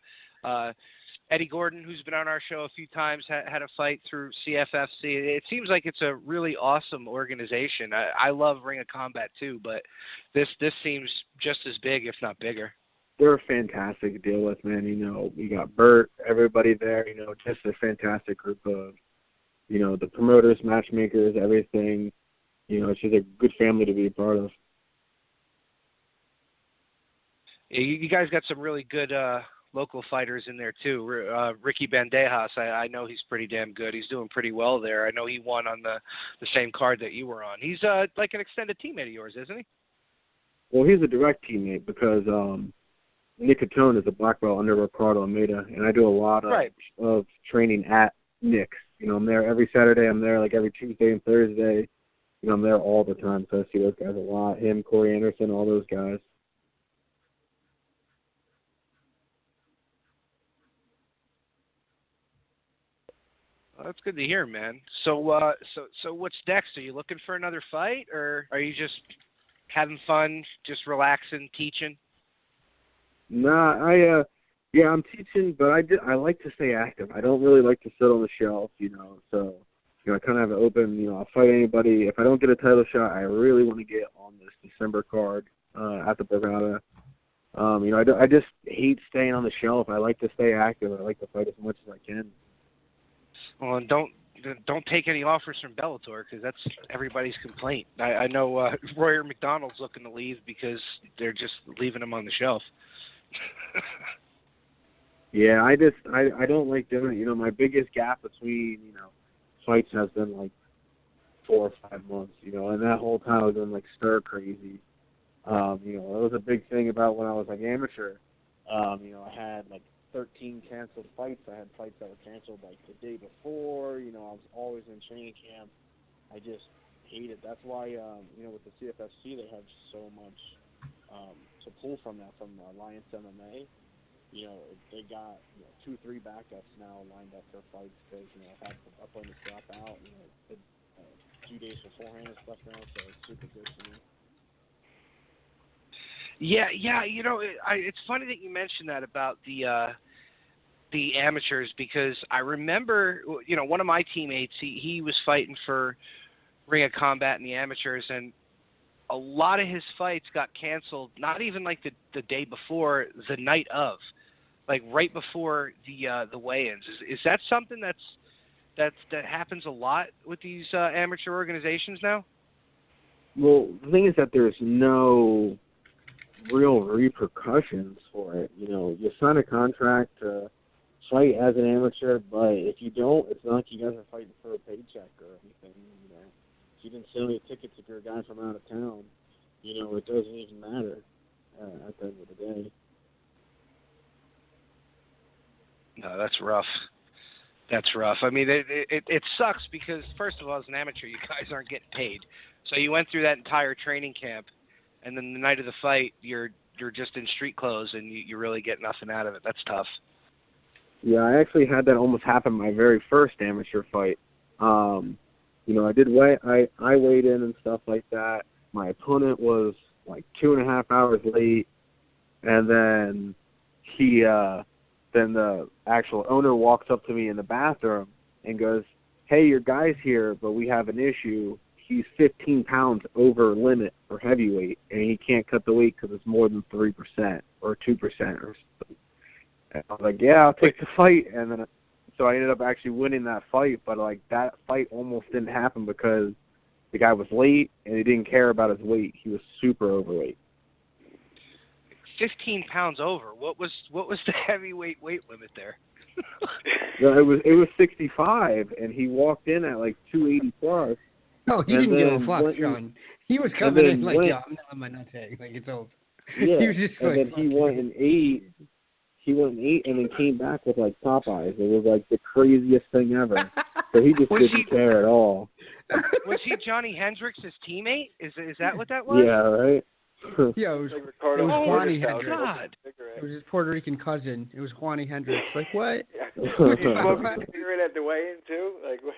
Eddie Gordon, who's been on our show a few times, had a fight through CFFC. It seems like it's a really awesome organization. I love Ring of Combat too, but this seems just as big, if not bigger. They're a fantastic to deal with, man. We got Bert, everybody there. Just a fantastic group of, the promoters, matchmakers, everything. It's just a good family to be a part of. Yeah, you guys got some really good local fighters in there, too. Ricky Bandejas, I know he's pretty damn good. He's doing pretty well there. I know he won on the same card that you were on. He's like an extended teammate of yours, isn't he? Well, he's a direct teammate because Nick Catone is a black belt under Ricardo Almeida, and I do a lot of training at Nick's. I'm there every Saturday. I'm there like every Tuesday and Thursday. I'm there all the time, so I see those guys a lot. Him, Corey Anderson, all those guys. Well, that's good to hear, man. So what's next? Are you looking for another fight, or are you just having fun, just relaxing, teaching? Nah, I'm teaching, but I like to stay active. I don't really like to sit on the shelf, so. I kind of have it open. I'll fight anybody. If I don't get a title shot, I really want to get on this December card at the Borgata. I just hate staying on the shelf. I like to stay active. I like to fight as much as I can. Well, and don't take any offers from Bellator because that's everybody's complaint. I know Royer McDonald's looking to leave because they're just leaving him on the shelf. Yeah, I don't like doing it. My biggest gap between fights has been like 4 or 5 months, and that whole time I've been like stir crazy. It was a big thing about when I was like amateur. I had like 13 canceled fights. I had fights that were canceled like the day before. I was always in training camp. I just hate it. That's why, with the CFFC they have so much to pull from that from Alliance MMA. They got 2-3 backups now lined up for fights because I've had opponents drop out a few days beforehand and stuff now, so it's super good for me. Yeah. It's funny that you mentioned that about the amateurs because I remember one of my teammates he was fighting for Ring of Combat in the amateurs and a lot of his fights got canceled. Not even like the day before, the night of. Like right before the weigh-ins. Is that something that happens a lot with these amateur organizations now? Well, the thing is that there's no real repercussions for it. You sign a contract to fight as an amateur, but if you don't, it's not like you guys are fighting for a paycheck or anything. If you didn't sell any tickets if you're a guy from out of town, it doesn't even matter at the end of the day. No, that's rough. That's rough. I mean, it sucks because, first of all, as an amateur, you guys aren't getting paid. So you went through that entire training camp, and then the night of the fight, you're you're just in street clothes and you really get nothing out of it. That's tough. Yeah, I actually had that almost happen my very first amateur fight. I did I weighed in and stuff like that. My opponent was like 2.5 hours late, and then then the actual owner walks up to me in the bathroom and goes, "Hey, your guy's here, but we have an issue. He's 15 pounds over limit for heavyweight, and he can't cut the weight because it's more than 3% or 2% or something." And I was like, "Yeah, I'll take the fight." And then, so I ended up actually winning that fight, but like that fight almost didn't happen because the guy was late and he didn't care about his weight. He was super overweight. 15 pounds over. What was the heavyweight weight limit there? No, it was 65, and he walked in at like 280 plus. No, he didn't give a fuck, Sean. He was coming in like, "Yeah, I'm not on my nutsack. Like, it's over." Yeah, he was just and like, then he went and ate. He went and ate, and then came back with like Popeyes. It was like the craziest thing ever. So he just didn't care at all. Was he Johnny Hendricks' teammate? Is that what that was? Yeah, right. Yeah, it was Ricardo. Juani my Hendricks. God. It was his Puerto Rican cousin. It was Juani Hendricks. Like, what? Yeah. Did he smoke a cigarette at the weigh-in too? Like, what?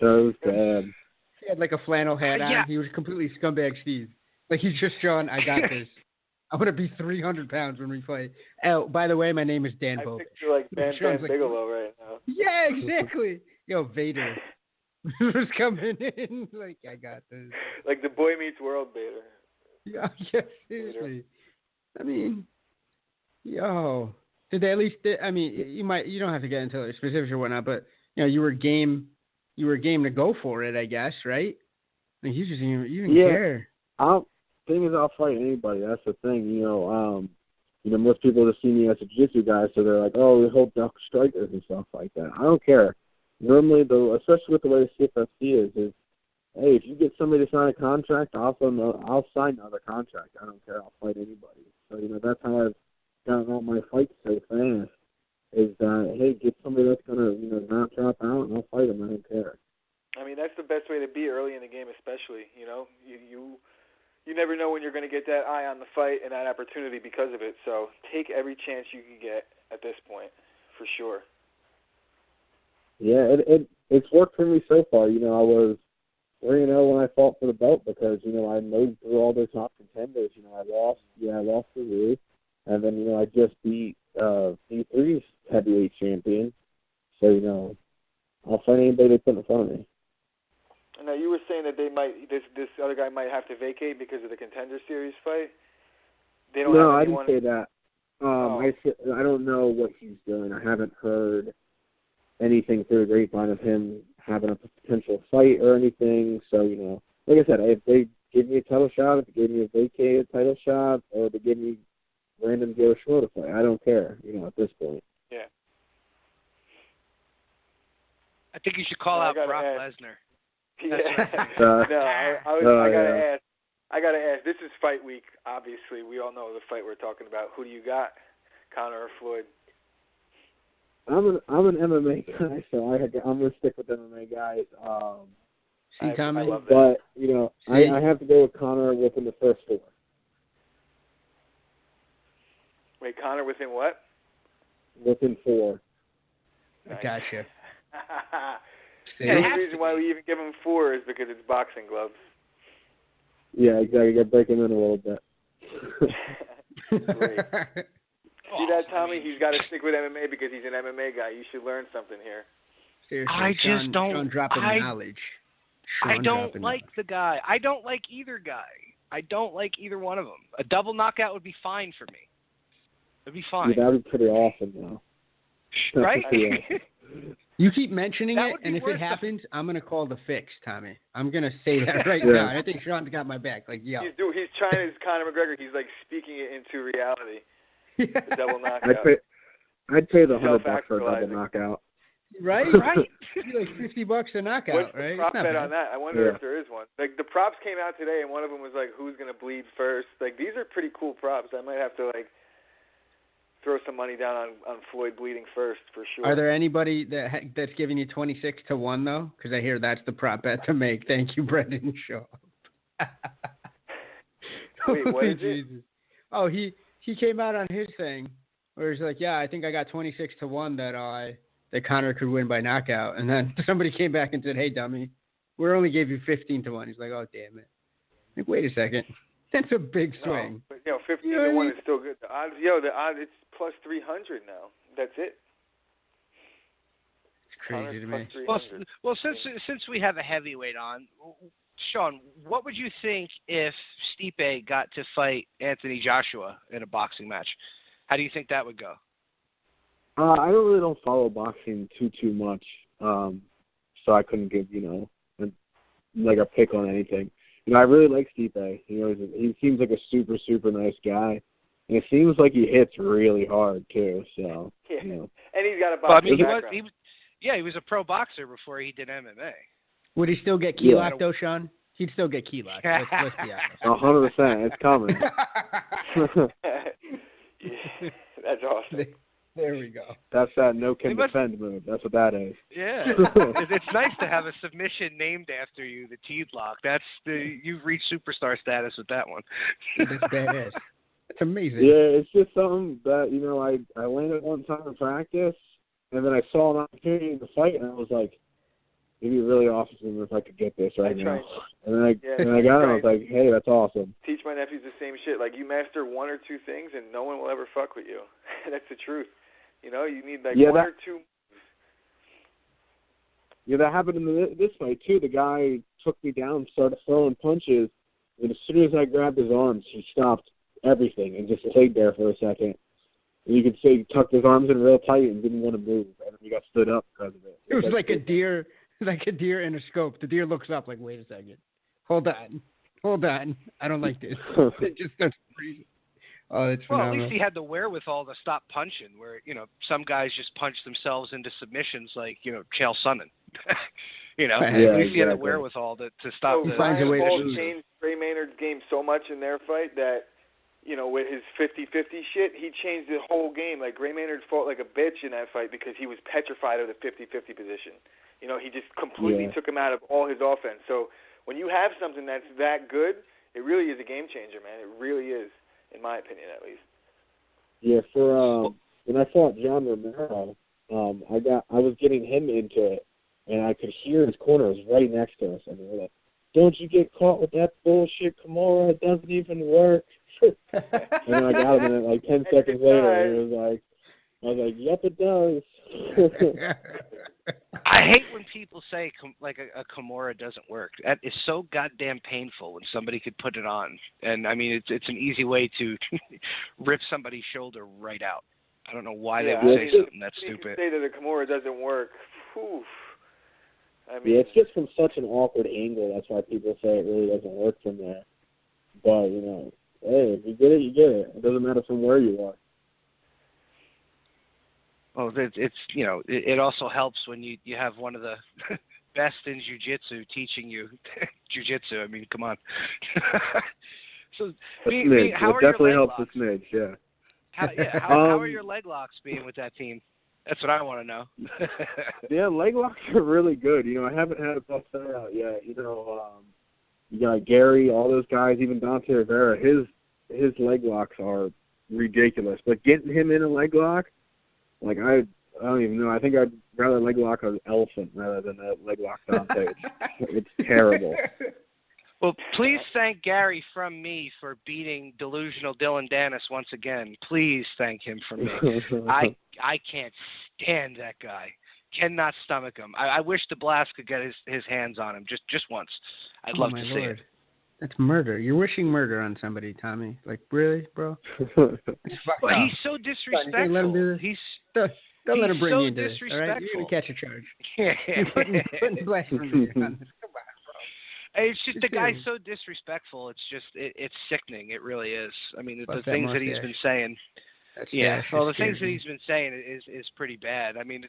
That was bad. He had like a flannel hat on. Yeah. He was completely scumbag Steve. Like, he's just showing, "I got this. I'm going to be 300 pounds when we play. Oh, by the way, my name is Dan Bovic." I picture like Bam Sean's like, Bigelow right now. Yeah, exactly. Yo, Vader was coming in. Like, "I got this." Like the Boy Meets World Vader. Yeah, seriously. I mean, yo, did they at least? I mean, you don't have to get into the specifics or whatnot, but you were game to go for it, I guess, right? Like, you didn't care. Thing is, I'll fight anybody. That's the thing. Most people just see me as a jiu-jitsu guy, so they're like, "Oh, we hold duck strikers and stuff like that." I don't care. Normally, though, especially with the way the CFFC is, hey, if you get somebody to sign a contract, I'll sign another contract. I don't care. I'll fight anybody. So, that's how I've gotten all my fights so fast. Is that, hey, get somebody that's gonna, not drop out, and I'll fight them. I don't care. I mean, that's the best way to be early in the game, especially. You never know when you're going to get that eye on the fight and that opportunity because of it. So take every chance you can get at this point, for sure. Yeah, it's worked for me so far. I was 3-0 when I fought for the belt because, I moved through all those top contenders. I lost to Rue, and then, I just beat B3's heavyweight champion. So, I'll fight anybody they put in front of me. Now, you were saying that this other guy might have to vacate because of the Contender Series fight? No, I didn't say that. I don't know what he's doing. I haven't heard anything through the grapevine of him having a potential fight or anything. So, like I said, if they give me a title shot, if they give me a vacated title shot, or they give me random Joe Schmo to fight, I don't care, at this point. Yeah. I think you should call out Brock Lesnar. Yeah. I gotta ask. This is fight week. Obviously, we all know the fight we're talking about. Who do you got, Conor or Floyd? I'm an MMA guy, so I'm gonna stick with MMA guys. I love that. But I have to go with Conor within the first 4. Wait, Conor within what? Within 4. I gotcha. The only reason why we even give him 4 is because it's boxing gloves. Yeah, exactly. You got to break him in a little bit. Great. See that, Tommy? He's got to stick with MMA because he's an MMA guy. You should learn something here. Seriously, Sean dropping knowledge. I don't like the guy. I don't like either guy. I don't like either one of them. A double knockout would be fine for me. It'd be fine. Yeah, that would be pretty awesome, though. Right? You keep mentioning it, and if it happens, I'm going to call the fix, Tommy. I'm going to say that right now. I think Sean's got my back. Like, yo. He's trying his Conor McGregor. He's, like, speaking it into reality. The double knockout. I'd pay the $100 for a double knockout. Right? It'd be like $50 a knockout, What's right? the prop bet on that? I wonder if there is one. Like, the props came out today, and one of them was, like, who's going to bleed first. Like, these are pretty cool props. I might have to, like, throw some money down on Floyd bleeding first for sure. Are there anybody that's giving you 26-1 though? Because I hear that's the prop bet to make. Thank you, Brendan Shaw. Wait, what is Jesus. it? Oh, he came out on his thing where he's like, yeah, I think I got 26-1 that Conor could win by knockout, and then somebody came back and said, hey, dummy, we only gave you 15-1. He's like, oh, damn it. Like, wait a second. That's a big swing. No, but 15-1 is still good. The odds, it's plus 300 now. That's it. It's crazy to me. Well, since we have a heavyweight on, Shawn, what would you think if Stipe got to fight Anthony Joshua in a boxing match? How do you think that would go? I don't follow boxing too much, so I couldn't give a pick on anything. I really like Stipe. He seems like a super, super nice guy. And it seems like he hits really hard, too. So, yeah. And he's got a boxing background. He was a pro boxer before he did MMA. Would he still get key locked, though, Shawn? He'd still get key locked. Let's be honest. 100%. It's coming. Yeah, that's awesome. There we go. That's that no can defend move. That's what that is. Yeah. It's nice to have a submission named after you, the Teed lock. You've reached superstar status with that one. That's badass. That's amazing. Yeah, it's just something that, I landed one time in practice, and then I saw an opportunity to fight, and I was like, it'd be really awesome if I could get this right now. And then I got it, and I was like, hey, that's awesome. Teach my nephews the same shit. Like, you master one or two things, and no one will ever fuck with you. That's the truth. You need one or two. Yeah, that happened in this fight, too. The guy took me down, started throwing punches, and as soon as I grabbed his arms, he stopped everything and just laid there for a second. And you could say he tucked his arms in real tight and didn't want to move, and he got stood up because of it. It was like a deer in a scope. The deer looks up like, wait a second. Hold on. I don't like this. It just starts freezing. Oh, it's phenomenal. Well, at least he had the wherewithal to stop punching, where, some guys just punch themselves into submissions like, Chael Sonnen. At least he had the wherewithal to stop the... finds a way to changed Gray Maynard's game so much in their fight that, with his 50-50 shit, he changed the whole game. Like, Gray Maynard fought like a bitch in that fight because he was petrified of the 50-50 position. He just completely took him out of all his offense. So when you have something that's that good, it really is a game changer, man. It really is. In my opinion, at least. Yeah, when I fought John Romero, I was getting him into it, and I could hear his corner was right next to us, and they were like, "Don't you get caught with that bullshit, Kimura? It doesn't even work." And then I got him, and like 10 seconds later, I was like, "Yep, it does." I hate when people say a Kimura doesn't work. That is so goddamn painful when somebody could put it on. And I mean, it's an easy way to rip somebody's shoulder right out. I don't know why they would say something that's stupid. Say that a Kimura doesn't work. Oof. I mean, it's just from such an awkward angle. That's why people say it really doesn't work from there. But hey, if you get it, you get it. It doesn't matter from where you are. Well, it also helps when you have one of the best in jiu-jitsu teaching you jiu-jitsu. I mean, come on. So, how are definitely your leg helps locks? a smidge, yeah. How are your leg locks being with that team? That's what I want to know. Yeah, leg locks are really good. I haven't had a bust that out yet. You got Gary, all those guys, even Dante Rivera. His leg locks are ridiculous. But getting him in a leg lock, like, I don't even know. I think I'd rather leg lock an elephant rather than a leg lock Dante. It's terrible. Well, please thank Gary from me for beating delusional Dylan Dennis once again. Please thank him from me. I can't stand that guy. Cannot stomach him. I wish the Blast could get his hands on him just once. I'd love to see it. That's murder. You're wishing murder on somebody, Tommy. Like, really, bro? Well, he's so disrespectful. Let him do this. Don't let him bring you into this, all right? You're going to catch a charge. You're putting blasphemy on this. Come on, bro. It's just the guy's so disrespectful. It's just it's sickening. It really is. I mean, the things that he's been saying. Well, the things that he's been saying is pretty bad. I mean,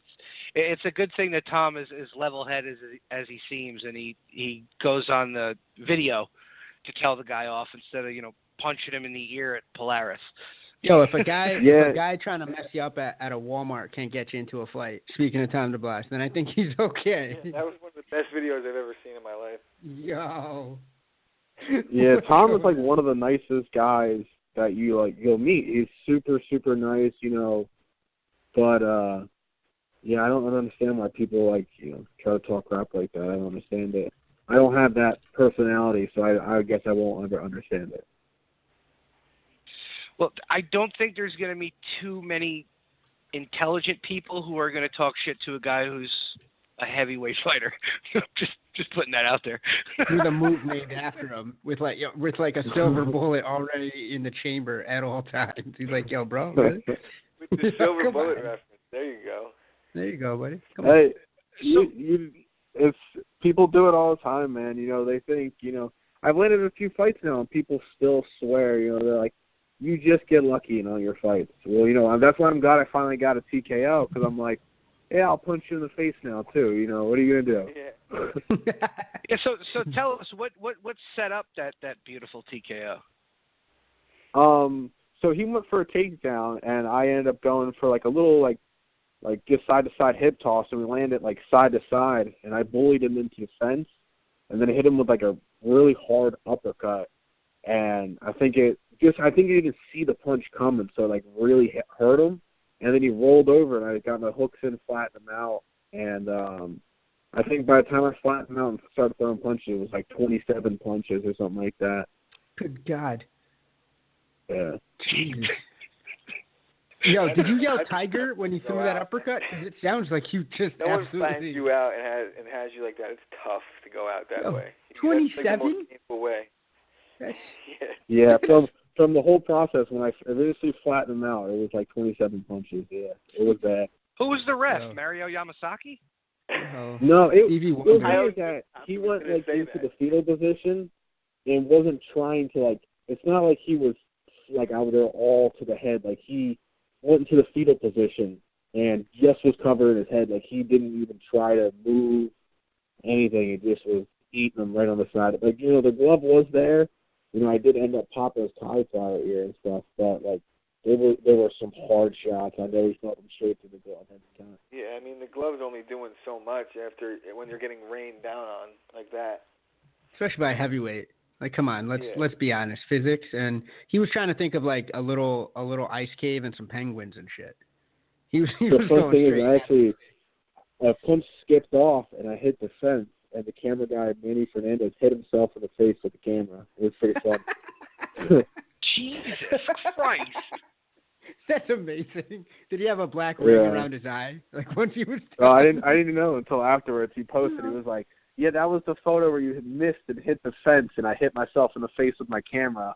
it's a good thing that Tom is level-headed as he seems, and he goes on the video to tell the guy off instead of punching him in the ear at Polaris. Yo, if a guy trying to mess you up at a Walmart can't get you into a fight, speaking of Tom DeBlass, then I think he's okay. Yeah, that was one of the best videos I've ever seen in my life. Yo. Yeah, Tom is like one of the nicest guys that you'll meet. He's super, super nice, but yeah, I don't understand why people try to talk crap like that. I don't understand it. I don't have that personality, so I guess I won't ever understand it. Well, I don't think there's going to be too many intelligent people who are going to talk shit to a guy who's a heavyweight fighter. just putting that out there. With a move named after him, with a silver bullet already in the chamber at all times. He's like, yo, bro. Really? With the silver bullet reference. There you go. There you go, buddy. Come on. Hey, people do it all the time, man. They think, I've landed a few fights now, and people still swear, they're like, you just get lucky in all your fights. Well, that's why I'm glad I finally got a TKO, because I'm like, yeah, I'll punch you in the face now too. What are you gonna do? Yeah. Yeah. So tell us what set up that beautiful TKO. So he went for a takedown, and I ended up going for a little just side to side hip toss, and we landed side to side, and I bullied him into the fence, and then I hit him with a really hard uppercut, and I think he didn't see the punch coming, so it really hurt him. And then he rolled over, and I got my hooks in, flattened him out. And I think by the time I flattened him out and started throwing punches, it was 27 punches or something like that. Good God. Yeah. Jesus. Yo, did you yell "Tiger" when you threw that uppercut? Because it sounds like you just no absolutely... one finds you out and has you like that. It's tough to go out that way. 27? That's the most painful way. Yeah, from the whole process, when I eventually flattened him out, it was 27 punches. Yeah, it was bad. Who was the ref? Mario Yamasaki? No, it was weird that he went into the fetal position and wasn't trying to It's not like he was out there all to the head. He went into the fetal position and just was covering his head. He didn't even try to move anything. It just was eating him right on the side. The glove was there. I did end up popping his tie flower ear and stuff, but there were some hard shots. I know he felt them straight to the glove every time. Yeah, I mean the glove's only doing so much when you're getting rained down on like that. Especially by a heavyweight. Come on, let's be honest. Physics, and he was trying to think of a little ice cave and some penguins and shit. He was the going thing straight. Is actually a punch skipped off and I hit the fence. And the camera guy, Manny Fernandez, hit himself in the face with the camera. It was pretty fun. Jesus Christ. That's amazing. Did he have a black ring around his eye? Once he was... I didn't know until afterwards. He posted. He was like, yeah, that was the photo where you had missed and hit the fence, and I hit myself in the face with my camera.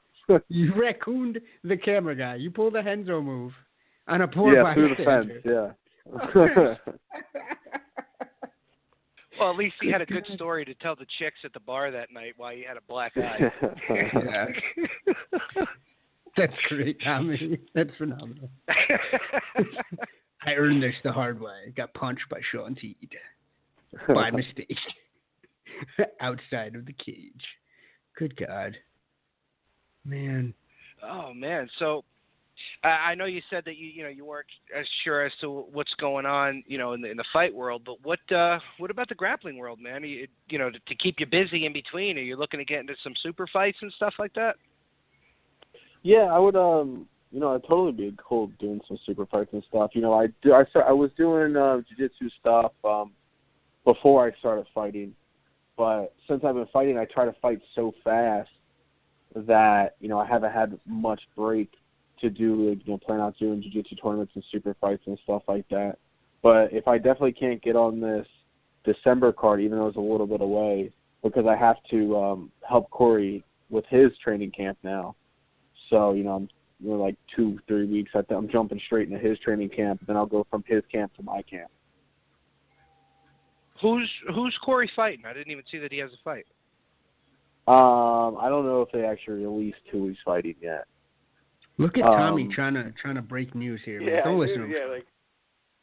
You raccooned the camera guy. You pulled a Henzo move on a poor bystander. Through the fence, yeah. Well, at least he had a good story to tell the chicks at the bar that night why he had a black eye. Yeah. That's great comedy. That's phenomenal. I earned this the hard way. Got punched by Shawn Teed. By mistake. Outside of the cage. Good God. Man. Oh, man. So I know you said that you weren't as sure as to what's going on, in the fight world, but what about the grappling world, man? To keep you busy in between, are you looking to get into some super fights and stuff like that? Yeah, I would. I'd totally be cool doing some super fights and stuff. I was doing jiu-jitsu stuff before I started fighting, but since I've been fighting, I try to fight so fast that I haven't had much break to do, plan on doing jiu-jitsu tournaments and super fights and stuff like that. But if I definitely can't get on this December card, even though it's a little bit away, because I have to help Corey with his training camp now. So, I'm 2-3 weeks. I'm jumping straight into his training camp, and then I'll go from his camp to my camp. Who's Corey fighting? I didn't even see that he has a fight. I don't know if they actually released who he's fighting yet. Look at Tommy trying to break news here. Man. Don't listen to him. Yeah,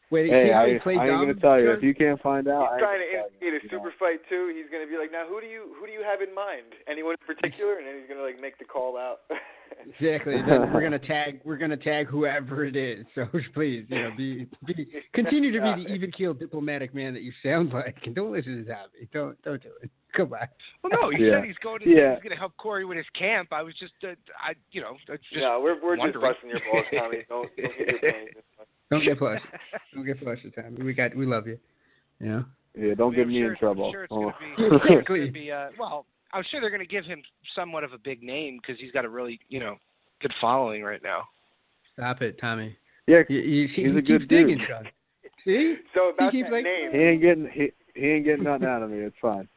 wait, hey, I he ain't dumb, gonna tell you John? if you can't find out. He's trying to instigate a super fight too. He's gonna be like, now who do you have in mind? Anyone in particular? And then he's gonna make the call out. Exactly. Then we're gonna tag whoever it is. So please, continue to be the even keeled diplomatic man that you sound like, and don't listen to Tommy. Don't do it. Come on. Well, no, he said he's going to. He's going to help Corey with his camp. I was just, just. No, we're wondering. just busting your balls, Tommy. Don't get your pain. Don't get flushed. Don't get flushed, Tommy. We love you. Yeah. Yeah, don't get me in trouble. I'm sure it's going to be. Well, I'm sure they're going to give him somewhat of a big name because he's got a really, good following right now. Stop it, Tommy. Yeah, he's a good dude. Sean. See? So about that like, name, he ain't getting nothing out of me. It's fine.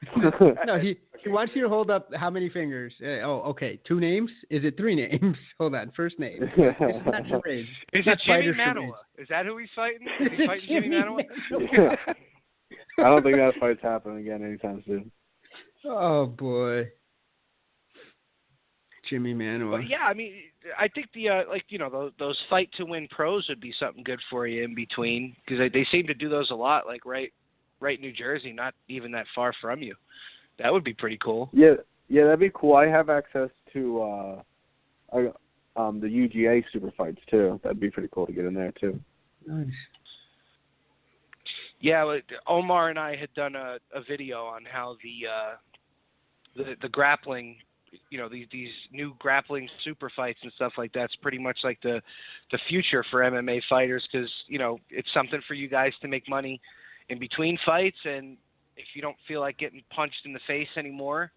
No, he wants you to hold up how many fingers? Okay, 2 names? Is it 3 names? Hold on, first name. It's not charades. Is it Jimmy Manoa? Is that who he's fighting? Is he fighting Jimmy Manoa? I don't think that fight's happening again anytime soon. Oh boy, Jimmy Manoa. But yeah, I mean, I think the those fight to win pros would be something good for you in between because they seem to do those a lot, like right in New Jersey, not even that far from you. That would be pretty cool. Yeah, that'd be cool. I have access to the UGA super fights too. That'd be pretty cool to get in there too. Nice. Yeah, Omar and I had done a video on how the grappling, these new grappling super fights and stuff like that's pretty much like the future for MMA fighters because it's something for you guys to make money in between fights, and if you don't feel like getting punched in the face anymore,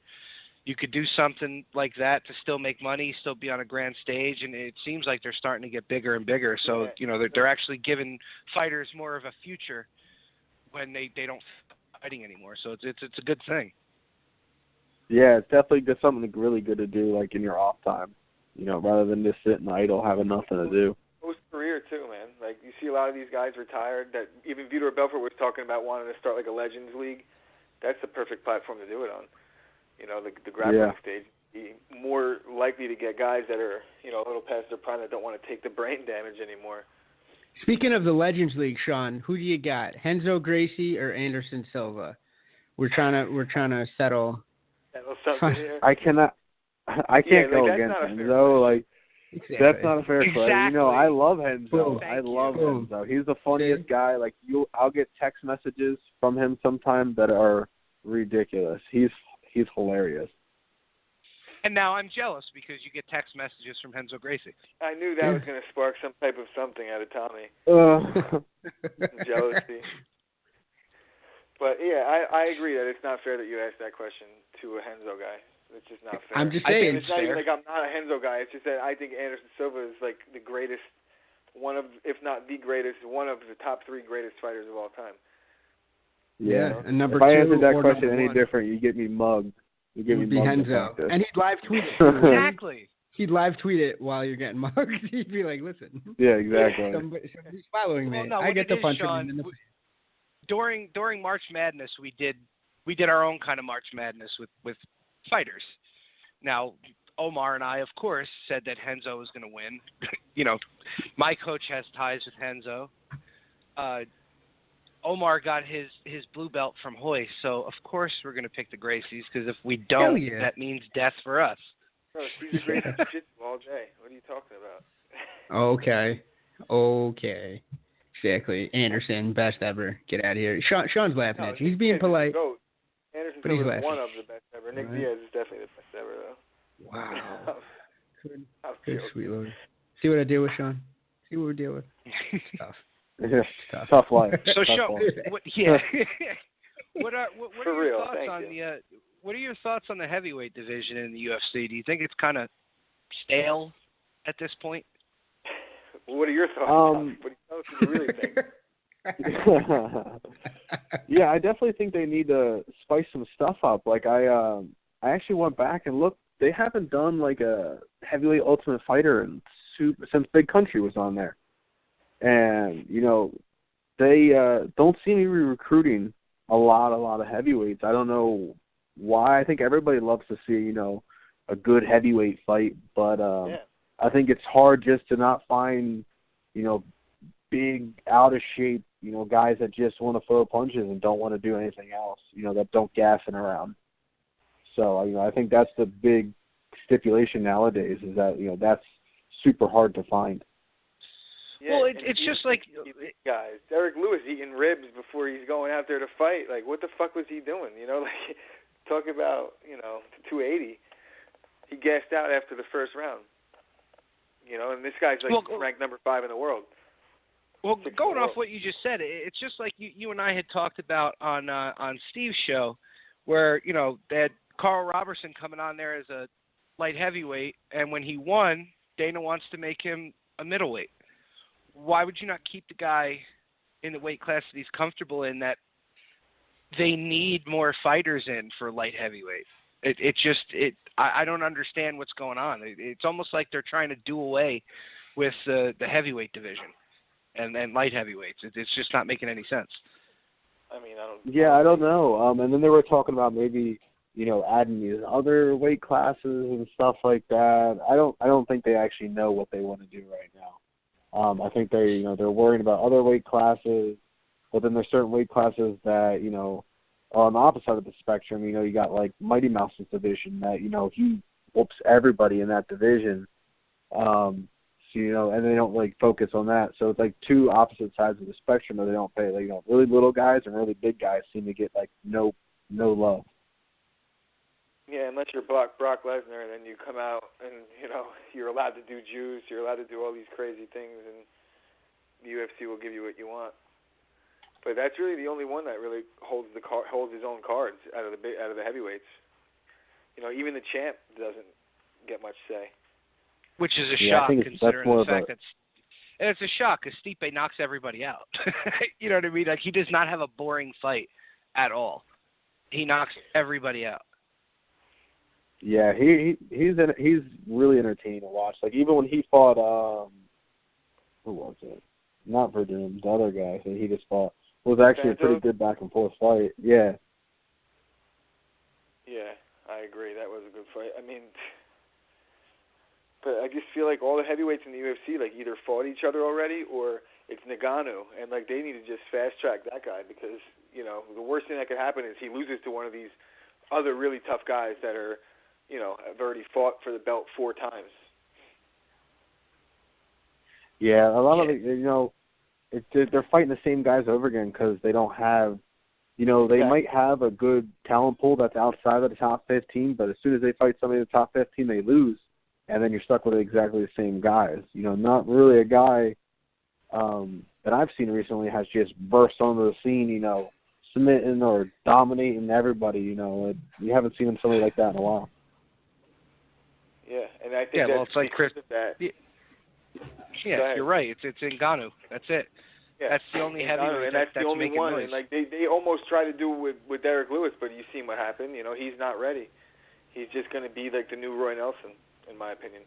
you could do something like that to still make money, still be on a grand stage, and it seems like they're starting to get bigger and bigger. So they're actually giving fighters more of a future when they don't fighting anymore. So it's a good thing. Yeah, it's definitely just something really good to do, like in your off time, rather than just sitting idle having nothing to do. Post-career too, man. Like you see a lot of these guys retired that even Vitor Belfort was talking about wanting to start like a Legends League. That's the perfect platform to do it on. The grappling stage. Be more likely to get guys that are, a little past their prime that don't want to take the brain damage anymore. Speaking of the Legends League, Sean, who do you got? Renzo Gracie or Anderson Silva? We're trying to settle. I can't go against Renzo. Like that's not a fair play. I love Renzo. I love Renzo. He's the funniest guy. Like I'll get text messages from him sometimes that are ridiculous. He's hilarious. And now I'm jealous because you get text messages from Renzo Gracie. I knew that was going to spark some type of something out of Tommy. Jealousy. But yeah, I agree that it's not fair that you asked that question to a Renzo guy. It's just not fair. I'm just saying. It's not even like I'm not a Renzo guy. It's just that I think Anderson Silva is like the greatest, one of, if not the greatest, one of the top 3 greatest fighters of all time. Yeah, and number if 2. If I answered that question any different, you get me mugged. You get me mugged. Renzo. And he'd live tweet it. Exactly. He'd live tweet it while you're getting mugged. He'd be like, "Listen." Yeah, exactly. Somebody's following me. Well, no, I get the punch. Sean, during March Madness, we did our own kind of March Madness with fighters. Now, Omar and I, of course, said that Renzo was going to win. My coach has ties with Renzo. Omar got his blue belt from Hoist, so of course we're going to pick the Gracies because if we don't, that means death for us. Bro, he's a great jiu-jitsu all day. What are you talking about? Okay. Exactly. Anderson, best ever. Get out of here. Sean's laughing at you. He's being polite. Anderson but he's is laughing. one of the best ever. Nick Diaz is definitely the best ever, though. Wow. Good sweet Lord. See what I deal with, Sean? See what we deal with? Tough. Yeah, tough life. So, Sean, what are your thoughts on what are your thoughts on the heavyweight division in the UFC? Do you think it's kind of stale at this point? What are your thoughts? What do you really think? Yeah, I definitely think they need to spice some stuff up. Like I actually went back and looked. They haven't done like a heavyweight Ultimate Fighter since Big Country was on there. And, they don't seem to be recruiting a lot of heavyweights. I don't know why. I think everybody loves to see, a good heavyweight fight. But I think it's hard just to not find, big, out-of-shape, guys that just want to throw punches and don't want to do anything else, that don't gassing around. So, I think that's the big stipulation nowadays is that, that's super hard to find. Yeah, well, it's just like guys. Derek Lewis eating ribs before he's going out there to fight. Like, what the fuck was he doing? talk about, 280. He gassed out after the first round. And this guy's ranked number 5 in the world. Well, going off what you just said, it's just like you and I had talked about on Steve's show, where they had Carl Robertson coming on there as a light heavyweight, and when he won, Dana wants to make him a middleweight. Why would you not keep the guy in the weight class that he's comfortable in, that they need more fighters in for light heavyweight? I don't understand what's going on. It's almost like they're trying to do away with the heavyweight division and light heavyweights. It's just not making any sense. I don't know. And then they were talking about maybe, adding these other weight classes and stuff like that. I don't think they actually know what they want to do right now. I think they're worried about other weight classes, but then there's certain weight classes that, are on the opposite side of the spectrum. You got like Mighty Mouse's division that, he whoops everybody in that division. And they don't like focus on that. So it's like two opposite sides of the spectrum where they don't pay. Like, really little guys and really big guys seem to get like no love. Yeah, unless you're Brock Lesnar, and then you come out and you're allowed to do juice, you're allowed to do all these crazy things, and the UFC will give you what you want. But that's really the only one that really holds his own cards out of the heavyweights. Even the champ doesn't get much say. Which is a shock, considering the fact and it's a shock because Stipe knocks everybody out. You know what I mean? Like, he does not have a boring fight at all. He knocks everybody out. Yeah, he's really entertaining to watch. Like, even when he fought, who was it? Not Verdum, the other guy that he just fought. It was actually a pretty good back and forth fight. Yeah. Yeah, I agree. That was a good fight. But I just feel like all the heavyweights in the UFC like either fought each other already or it's Ngannou, and like they need to just fast track that guy because the worst thing that could happen is he loses to one of these other really tough guys that are have already fought for the belt 4 times. Yeah, a lot of it, they're fighting the same guys over again because they don't have, they might have a good talent pool that's outside of the top 15, but as soon as they fight somebody in the top 15, they lose, and then you're stuck with exactly the same guys. Not really a guy that I've seen recently has just burst onto the scene, submitting or dominating everybody. You haven't seen somebody like that in a while. Yeah, and I think it's like Chris. Yeah, you're right. It's Ngannou. That's it. Yeah. That's the only heavyweight and that's the only one. Noise. And like they almost tried to do with Derek Lewis, but you've seen what happened. He's not ready. He's just going to be like the new Roy Nelson, in my opinion.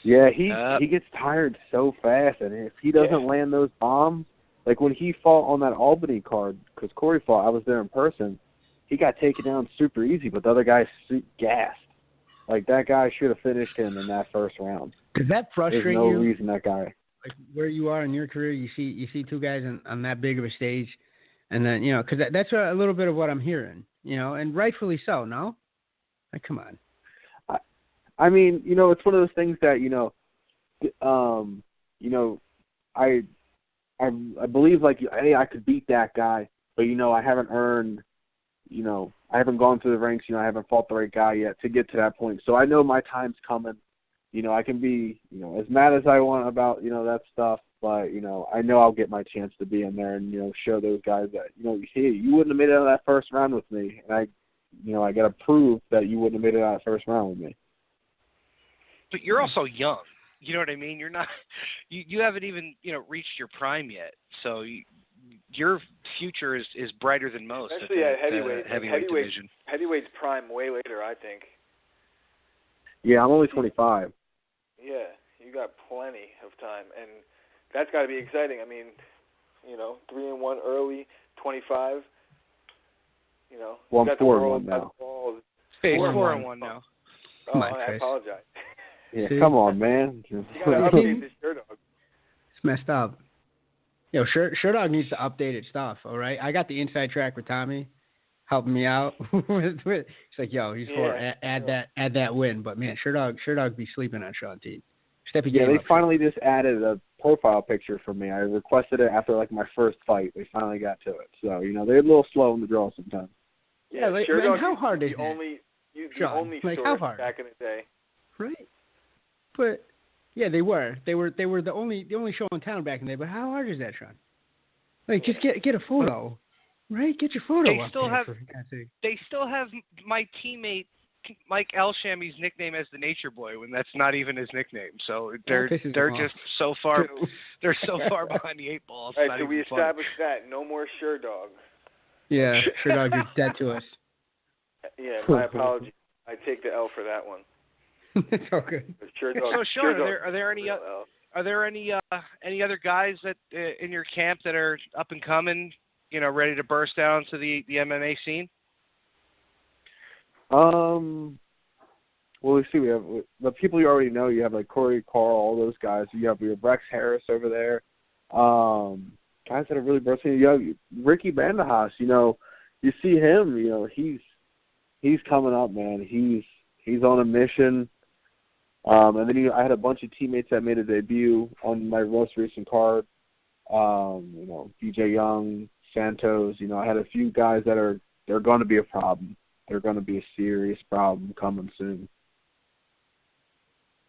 Yeah, he gets tired so fast, and if he doesn't land those bombs, like when he fought on that Albany card, because Corey fought, I was there in person. He got taken down super easy, but the other guy gassed. Like, that guy should have finished him in that first round. Does that frustrate you? There's no reason that guy. Like, where you are in your career, you see two guys on that big of a stage, and then, because that's a little bit of what I'm hearing, and rightfully so, no? Like, come on. I mean, it's one of those things that, I believe, like, hey, I could beat that guy, but, I haven't earned, I haven't gone through the ranks, I haven't fought the right guy yet to get to that point. So I know my time's coming. I can be, as mad as I want about, that stuff, but, I know I'll get my chance to be in there and, show those guys that, hey, you wouldn't have made it out of that first round with me. And I got to prove that you wouldn't have made it out of that first round with me. But you're also young. You know what I mean? You're not, you haven't even, reached your prime yet. So your future is brighter than most. Especially at heavyweight division. Heavyweight's prime way later, I think. Yeah, I'm only 25. Yeah, you got plenty of time, and that's got to be exciting. 3-1 early, 25. Well, I'm 4-1 now. Hey, 4-1 now. Oh, I apologize. Yeah, come on, man. You got to update this Shirt Dog. It's messed up. Shirt Dog needs to update its stuff, all right? I got the inside track with Tommy helping me out. It's like, he's for add that win. But, man, Shirt Dog be sleeping on Shawn Teed. They finally just added a profile picture for me. I requested it after like my first fight. They finally got to it. So they're a little slow in the draw sometimes. Yeah, like how hard is it? The only source back in the day. Right. But yeah, they were the only show in town back in the day. But how hard is that, Shawn? Like, just get a photo, right? Get your photo up there. They still have my teammate Mike Elshamy's nickname as the Nature Boy when that's not even his nickname. So they're just so far behind the 8 ball. All right, so we established that no more Sure Dog. Yeah, Sure Dog is dead to us. Yeah, my apologies. I take the L for that one. It's all good. Sure Dog. So Shawn, are there any other guys that in your camp that are up and coming, ready to burst down to the MMA scene? Well, let's see. We have the people you already know. You have like Corey, Carl, all those guys. You have Rex Harris over there. Guys that are really bursting. You have Ricky Bandejas. You see him. He's coming up, man. He's on a mission. And then I had a bunch of teammates that made a debut on my most recent card. DJ Young, Santos. I had a few guys they're going to be a problem. They're going to be a serious problem coming soon.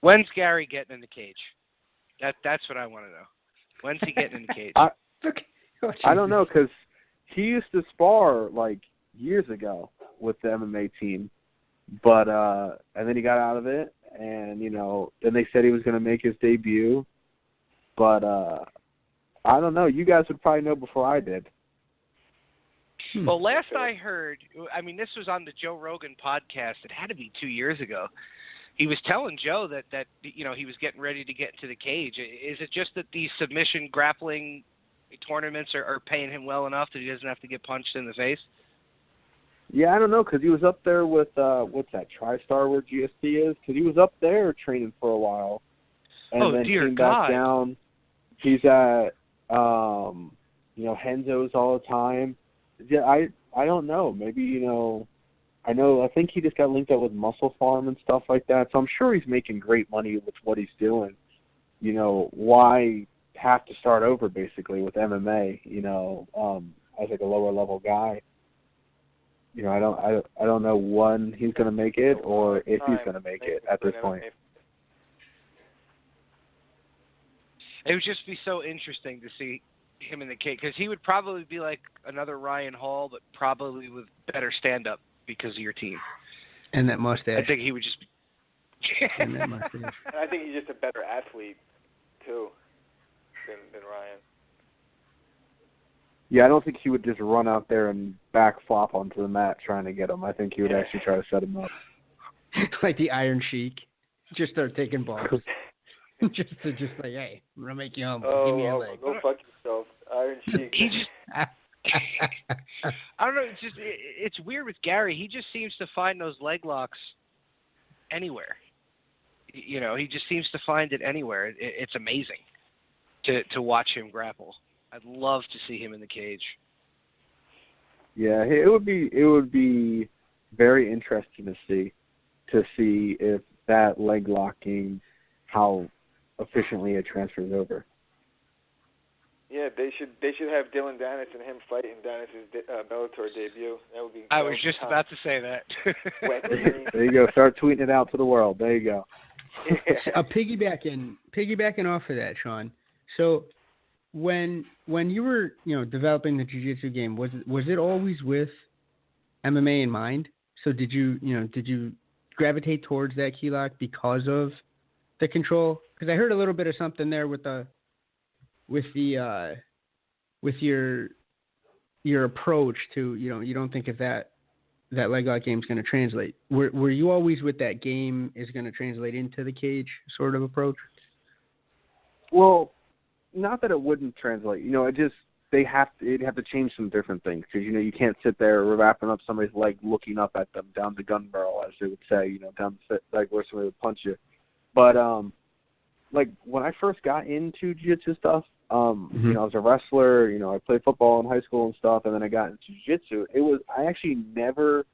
When's Gary getting in the cage? That's what I want to know. When's he getting in the cage? I don't know, because he used to spar like years ago with the MMA team, but and then he got out of it, and then they said he was going to make his debut, but I don't know. You guys would probably know before I did. Well, last I heard, this was on the Joe Rogan podcast. It had to be 2 years ago. He was telling Joe that he was getting ready to get into the cage. Is it just that these submission grappling tournaments are paying him well enough that he doesn't have to get punched in the face? Yeah, I don't know, because he was up there with, what's that, TriStar where GSP is? Because he was up there training for a while. And then came back down. He's at, Henzo's all the time. Yeah, I don't know. Maybe, I think he just got linked up with Muscle Farm and stuff like that. So I'm sure he's making great money with what he's doing. Why have to start over basically with MMA, as like a lower level guy? I don't know when he's going to make it or if he's going to make it at this point. It would just be so interesting to see him in the cage, because he would probably be like another Ryan Hall, but probably with better stand-up because of your team. And that mustache. I think he would just be... And that mustache. And I think he's just a better athlete, too, than Ryan. Yeah, I don't think he would just run out there and back flop onto the mat trying to get him. I think he would actually try to set him up. Like the Iron Sheik. Just start taking balls. just like, hey, I'm going to make you humble. Give me a leg. Go fuck yourself. Iron Sheik. He just... I don't know. It's weird with Gary. He just seems to find those leg locks anywhere. He just seems to find it anywhere. It's amazing to watch him grapple. I'd love to see him in the cage. Yeah, it would be very interesting to see if that leg locking, how efficiently it transfers over. Yeah, they should have Dylan Dennis and him fight in Dennis's Bellator debut. That would be. I was just about to say that. There you go. Start tweeting it out to the world. There you go. Yeah. Piggybacking off of that, Shawn. So when you were developing the jiu-jitsu game, was it always with MMA in mind? So did you gravitate towards that key lock because of the control? Because I heard a little bit of something there with your approach to you don't think if that leg lock game is going to translate. Were you always with that game is going to translate into the cage sort of approach? Well, not that it wouldn't translate. They'd have to change some different things because you can't sit there wrapping up somebody's leg, looking up at them down the gun barrel, as they would say, down the like where somebody would punch you. But like when I first got into jiu-jitsu stuff, I was a wrestler. I played football in high school and stuff, and then I got into jiu-jitsu. I actually never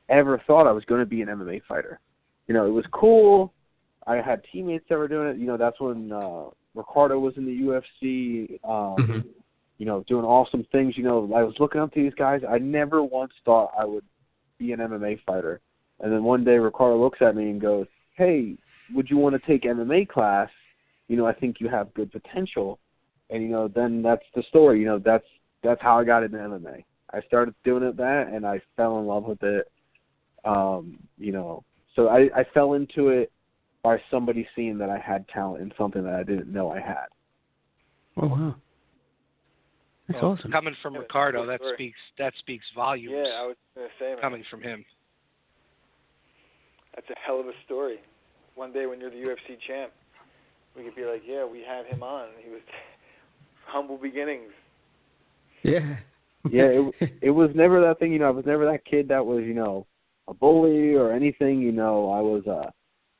ever thought I was going to be an MMA fighter. It was cool. I had teammates that were doing it. That's when Ricardo was in the UFC, you know, doing awesome things. You know, I was looking up to these guys. I never once thought I would be an MMA fighter. And then one day Ricardo looks at me and goes, hey, would you want to take MMA class? You know, I think you have good potential. And, you know, then that's the story. You know, that's how I got into MMA. I started doing that, and I fell in love with it. You know, so I fell into it by somebody seeing that I had talent in something that I didn't know I had. Oh, wow. That's awesome. Coming from Ricardo, that speaks volumes. Yeah, I was going to say, man. Coming from him. That's a hell of a story. One day when you're the UFC champ, we could be like, yeah, we had him on. He was humble beginnings. Yeah. Yeah, it was never that thing, you know, I was never that kid that was, you know, a bully or anything, you know. I was,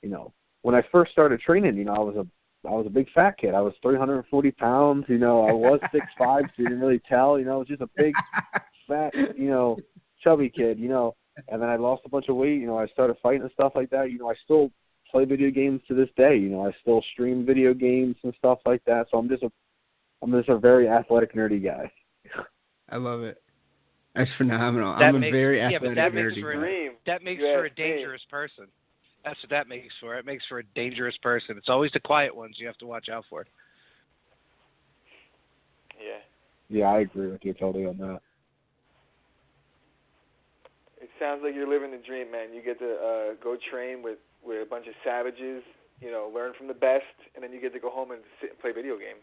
you know, when I first started training, you know, I was a big fat kid. I was 340 pounds, you know. I was 6'5", so you didn't really tell, you know. I was just a big, fat, you know, chubby kid, you know. And then I lost a bunch of weight, you know. I started fighting and stuff like that. You know, I still play video games to this day, you know. I still stream video games and stuff like that. So I'm just a very athletic, nerdy guy. I love it. That's phenomenal. I'm a very athletic, nerdy guy. That makes for a dangerous person. That's what that makes for. It makes for a dangerous person. It's always the quiet ones you have to watch out for. Yeah. Yeah, I agree with you totally on that. It sounds like you're living the dream, man. You get to go train with a bunch of savages, you know, learn from the best, and then you get to go home and sit and play video games.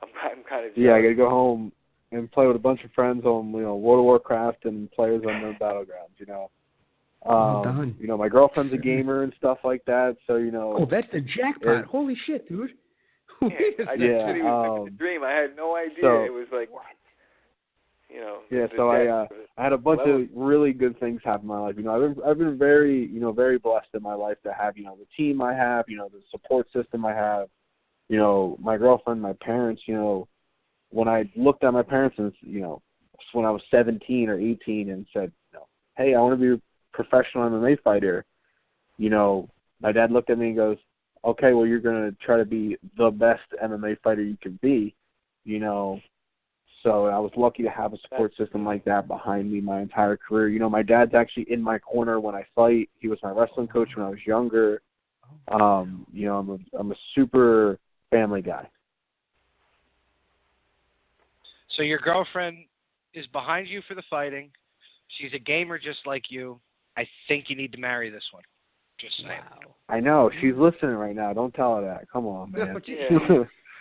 I'm kind of jealous. Yeah, I got to go home and play with a bunch of friends on, you know, World of Warcraft and Players Unknown Battlegrounds, you know. You know, my girlfriend's a gamer and stuff like that, so, you know. Oh, that's the jackpot. Holy shit, dude. Yeah, I just said he was living the dream. I had no idea. So, it was like, you know. Yeah, so I had a bunch of really good things happen in my life. You know, I've been very, you know, very blessed in my life to have, you know, the team I have, you know, the support system I have, you know, my girlfriend, my parents, you know. When I looked at my parents, and, you know, when I was 17 or 18 and said, you know, hey, I want to be a professional MMA fighter, you know, my dad looked at me and goes, okay, well, you're going to try to be the best MMA fighter you can be, you know. So I was lucky to have a support system like that behind me my entire career. You know, my dad's actually in my corner when I fight. He was my wrestling coach when I was younger. You know, I'm a super family guy. So your girlfriend is behind you for the fighting. She's a gamer just like you. I think you need to marry this one. Just saying. Wow. I know. She's listening right now. Don't tell her that. Come on, man.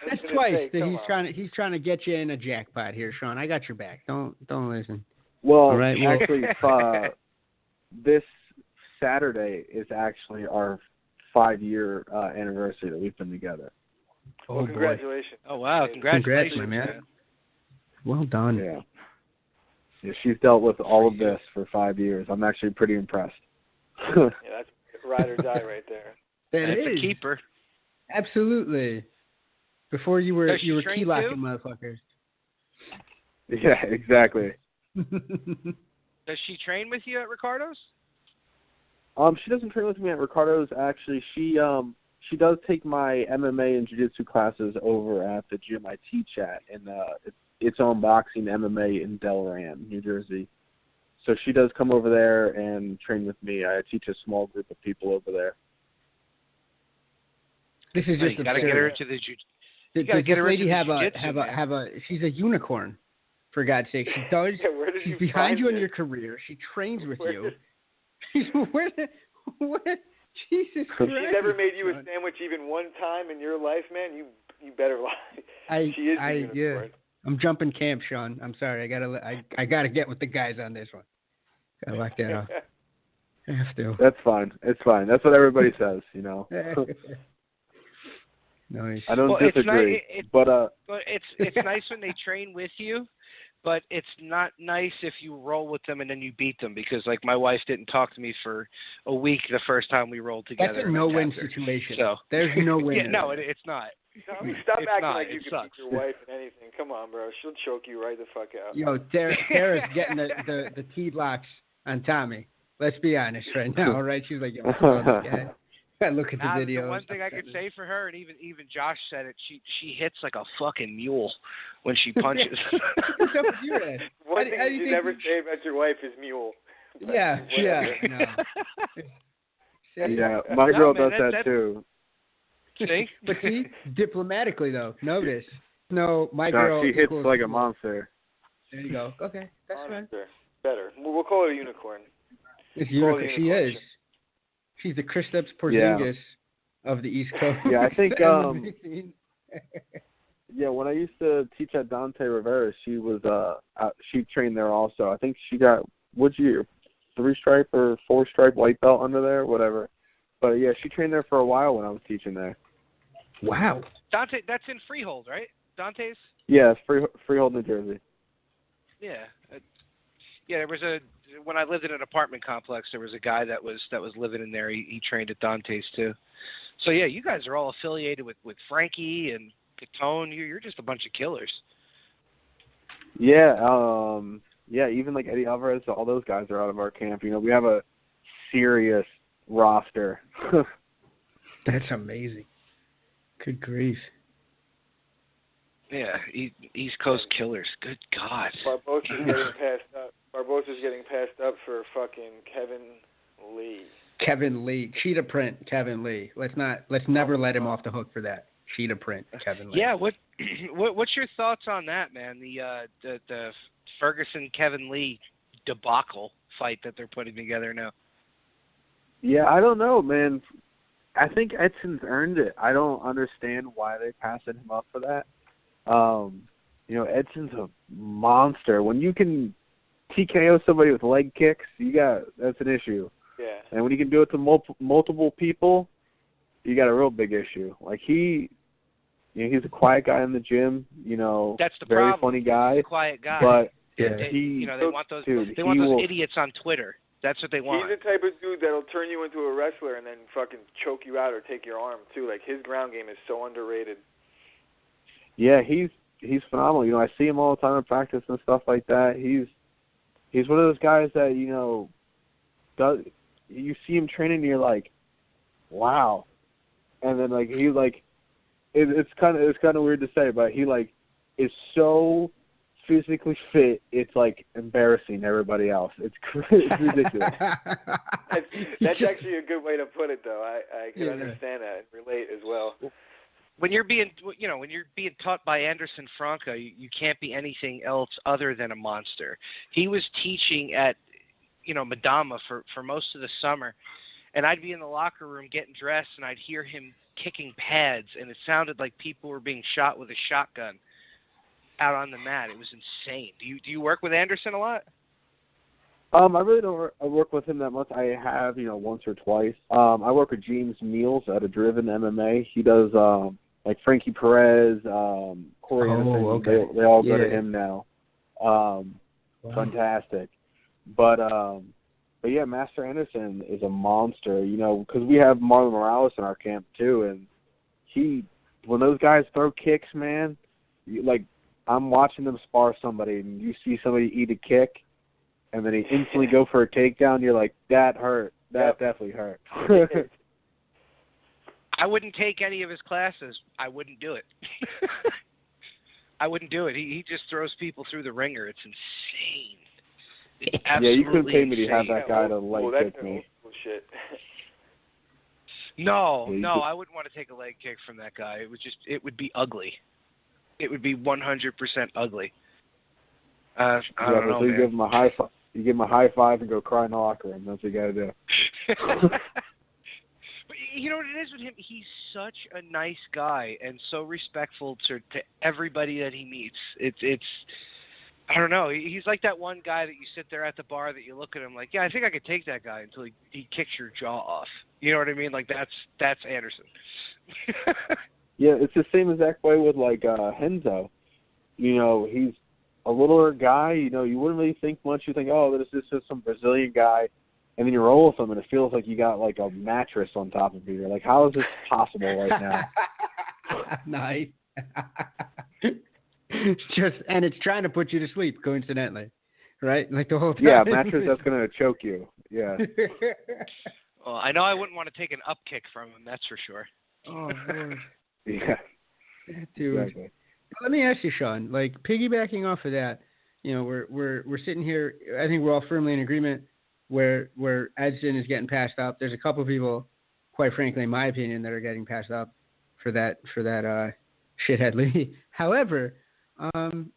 That's twice that he's trying to get you in a jackpot here, Shawn. I got your back. Don't listen. Well, right, actually, this Saturday is actually our 5-year anniversary that we've been together. Well, congratulations. Oh, wow. Congratulations, man. Well done. Yeah. Yeah, she's dealt with all of this for 5 years. I'm actually pretty impressed. Yeah, that's ride or die right there. It's a keeper. Absolutely. Before you were key locking motherfuckers. Yeah, exactly. Does she train with you at Ricardo's? She doesn't train with me at Ricardo's. Actually, she does take my MMA and jiu-jitsu classes over at the gym I teach at, and it's on boxing MMA in Delran, New Jersey. So she does come over there and train with me. I teach a small group of people over there. This is just you got to get her into the jiu-jitsu. You got to get her into the she's a unicorn, for God's sake. She does. Yeah, she's behind you in your career. She trains with you. What? Jesus Christ. If she's ever made you a sandwich even one time in your life, man, you better lie. She is the unicorn. Yeah. I'm jumping camp, Shawn. I'm sorry. I gotta get with the guys on this one. Gotta lock that off. I have to. That's fine. It's fine. That's what everybody says, you know. Nice. I don't disagree. But it's nice when they train with you, but it's not nice if you roll with them and then you beat them, because like my wife didn't talk to me for a week the first time we rolled together. That's a no-win situation. So there's no win. Yeah, no, it's not. Stop it's acting not. like you can beat your wife and anything. Come on, bro. She'll choke you right the fuck out. Yo, Tara's getting the teed locks on Tommy. Let's be honest right now, all right? She's like, yo, what's wrong with this guy? Look at the video. The one thing I could say for her, and even Josh said it, she hits like a fucking mule when she punches. One thing you never say about your wife is mule. Yeah. No. Yeah, my girl does that too. See? But see, diplomatically though, notice. No, my girl. She hits like a monster. There you go. Okay, that's monster. fine. Better. We'll call it a unicorn. It's unicorn. She is. She's the Kristaps Porzingis of the East Coast. Yeah, I think. Yeah, when I used to teach at Dante Rivera, she was she trained there also. I think she got 3-stripe or 4-stripe white belt under there, whatever. But yeah, she trained there for a while when I was teaching there. Wow. Dante, that's in Freehold, right? Dante's? Yeah, it's Freehold, New Jersey. Yeah. There was when I lived in an apartment complex, there was a guy that was living in there. He trained at Dante's too. So yeah, you guys are all affiliated with Frankie and Catone. You're just a bunch of killers. Yeah, even like Eddie Alvarez, all those guys are out of our camp. You know, we have a serious roster. That's amazing. Good grief. Yeah, East Coast killers. Good God. Barbosa's getting passed up for fucking Kevin Lee. Kevin Lee, cheetah print. Kevin Lee. Let's never let him off the hook for that. Cheetah print. Kevin Lee. Yeah. What's your thoughts on that, man? The Ferguson Kevin Lee debacle fight that they're putting together now. Yeah, I don't know, man. I think Edson's earned it. I don't understand why they're passing him up for that. You know, Edson's a monster. When you can TKO somebody with leg kicks, that's an issue. Yeah. And when you can do it to multiple people, you got a real big issue. Like he's a quiet guy in the gym. You know, that's the very problem. funny guy. He's a quiet guy. But they want those idiots on Twitter. That's what they want. He's the type of dude that'll turn you into a wrestler and then fucking choke you out or take your arm too. Like his ground game is so underrated. Yeah, he's phenomenal. You know, I see him all the time in practice and stuff like that. He's one of those guys that, you know, you see him training and you're like, wow. And then like it's kind of weird to say, but he like is so physically fit, it's like embarrassing to everybody else. It's ridiculous. That's actually a good way to put it, though. I can understand that and relate as well. When you're being taught by Anderson Franco, you can't be anything else other than a monster. He was teaching at, Madama for most of the summer, and I'd be in the locker room getting dressed, and I'd hear him kicking pads, and it sounded like people were being shot with a shotgun out on the mat. It was insane. Do you work with Anderson a lot? I really don't work with him that much. I have, once or twice. I work with James Meals at a Driven MMA. He does like Frankie Perez, Corey Anderson. Okay. They all go to him now. Fantastic. But yeah, Master Anderson is a monster, because we have Marlon Morales in our camp too, and when those guys throw kicks, man, I'm watching them spar somebody, and you see somebody eat a kick, and then they instantly go for a takedown. You're like, that hurt. That definitely hurt. I wouldn't take any of his classes. I wouldn't do it. I wouldn't do it. He just throws people through the ringer. It's insane. It's absolutely you couldn't pay me to have insane. that guy to leg kick me. Shit. No, I wouldn't want to take a leg kick from that guy. It would be ugly. It would be 100% ugly. I don't know, so you man. give him a high five. You give him a high five and go cry in the locker room. That's what you got to do. But you know what it is with him? He's such a nice guy and so respectful to everybody that he meets. It's I don't know. He's like that one guy that you sit there at the bar that you look at him like, yeah, I think I could take that guy until he kicks your jaw off. You know what I mean? Like that's Anderson. Yeah, it's the same exact way with Henzo. He's a littler guy. You wouldn't really think much. You think, oh, this is just some Brazilian guy, and then you roll with him, and it feels like you got like a mattress on top of you. You're like, how is this possible right now? Nice. It's trying to put you to sleep, coincidentally, right? Like the whole time. Yeah, mattress that's gonna choke you. Yeah. Well, I know I wouldn't want to take an up kick from him. That's for sure. Oh, Lord. Yeah. Dude. Exactly. Let me ask you, Shawn. Like piggybacking off of that, we're sitting here. I think we're all firmly in agreement where Edson is getting passed up. There's a couple of people, quite frankly, in my opinion, that are getting passed up for that shithead Lee. However,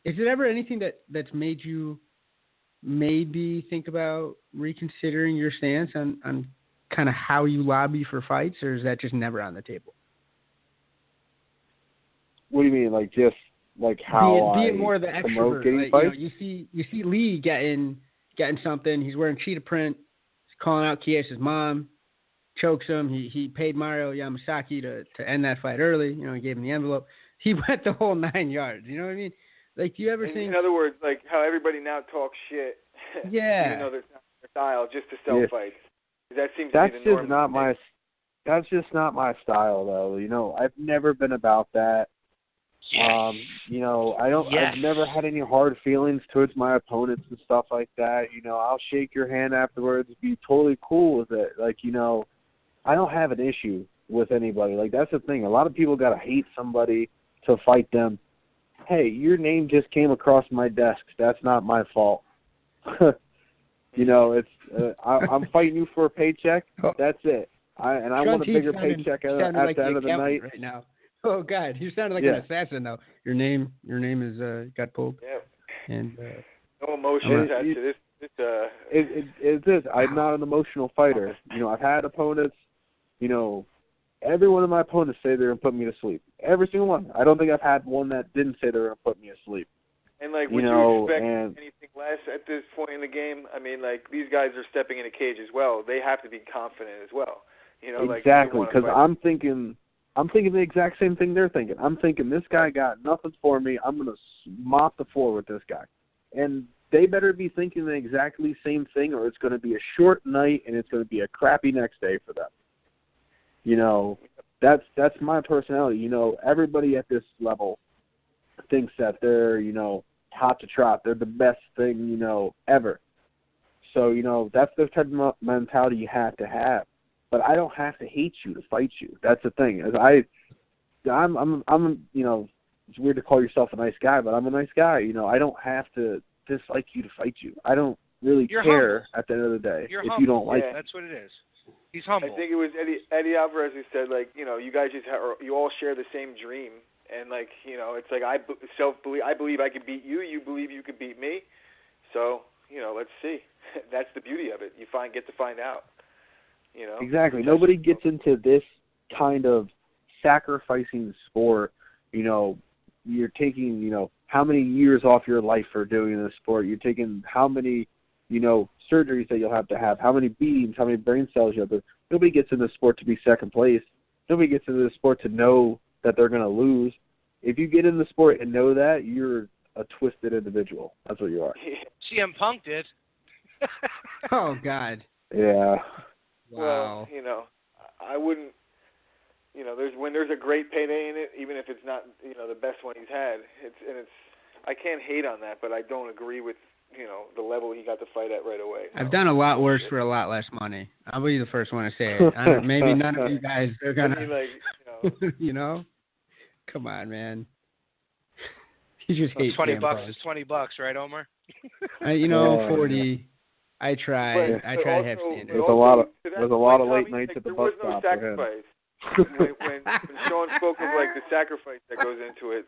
is it ever anything that's made you maybe think about reconsidering your stance on kind of how you lobby for fights, or is that just never on the table? What do you mean, like just like how be it more of the promote extrovert? getting Like, fights? you see Lee getting something. He's wearing cheetah print. He's calling out Chies's mom. Chokes him. He paid Mario Yamasaki to end that fight early. He gave him the envelope. He went the whole 9 yards. You know what I mean? Like, do you ever think? In other words, like how everybody now talks shit. Yeah. Even though there's not their style, just to sell fights. That seems That's to be the norm. That's just not my style, though. I've never been about that. Yes. I've never had any hard feelings towards my opponents and stuff like that. I'll shake your hand afterwards, be totally cool with it. Like, I don't have an issue with anybody. Like, that's the thing. A lot of people got to hate somebody to fight them. Hey, your name just came across my desk. That's not my fault. I'm fighting you for a paycheck. That's it. I want a bigger paycheck at the end of the night. Right now. Oh God, you sounded like an assassin though. Your name is got pulled. Yeah. And no emotion attached to this. It's this. I'm not an emotional fighter. I've had opponents. Every one of my opponents say they're gonna put me to sleep. Every single one. I don't think I've had one that didn't say they were gonna put me to sleep. And would you expect anything less at this point in the game? I mean, these guys are stepping in a cage as well. They have to be confident as well. Exactly, because I'm thinking the exact same thing they're thinking. I'm thinking this guy got nothing for me. I'm going to mop the floor with this guy. And they better be thinking the exactly same thing, or it's going to be a short night and it's going to be a crappy next day for them. That's my personality. Everybody at this level thinks that they're, hot to trot. They're the best thing, ever. So, that's the type of mentality you have to have. But I don't have to hate you to fight you. That's the thing. I'm it's weird to call yourself a nice guy, but I'm a nice guy. I don't have to dislike you to fight you. I don't really care humble. At the end of the day You're if humble. you don't like it. That's what it is. He's humble. I think it was Eddie Alvarez who said, you guys you all share the same dream, and it's like I believe I could beat you. You believe you could beat me. So let's see. That's the beauty of it. You get to find out. Exactly. Nobody gets into this kind of sacrificing sport. You're taking, how many years off your life for doing this sport. You're taking how many, surgeries that you'll have to have, how many beatings, how many brain cells you have to. Nobody gets in the sport to be second place. Nobody gets into the sport to know that they're going to lose. If you get in the sport and know that, you're a twisted individual. That's what you are. CM Punk did. Oh, God. Yeah. Wow. Well, I wouldn't. When there's a great payday in it, even if it's not the best one he's had. I can't hate on that, but I don't agree with the level he got to fight at right away. I've done a lot worse for a lot less money. I'll be the first one to say it. Maybe none of you guys are gonna. Come on, man. You just hate $20 $20 is $20, right, Omar? 40. I tried. I tried hefty. There's a lot of late nights at the bus stop for him. when Shawn spoke of the sacrifice that goes into it,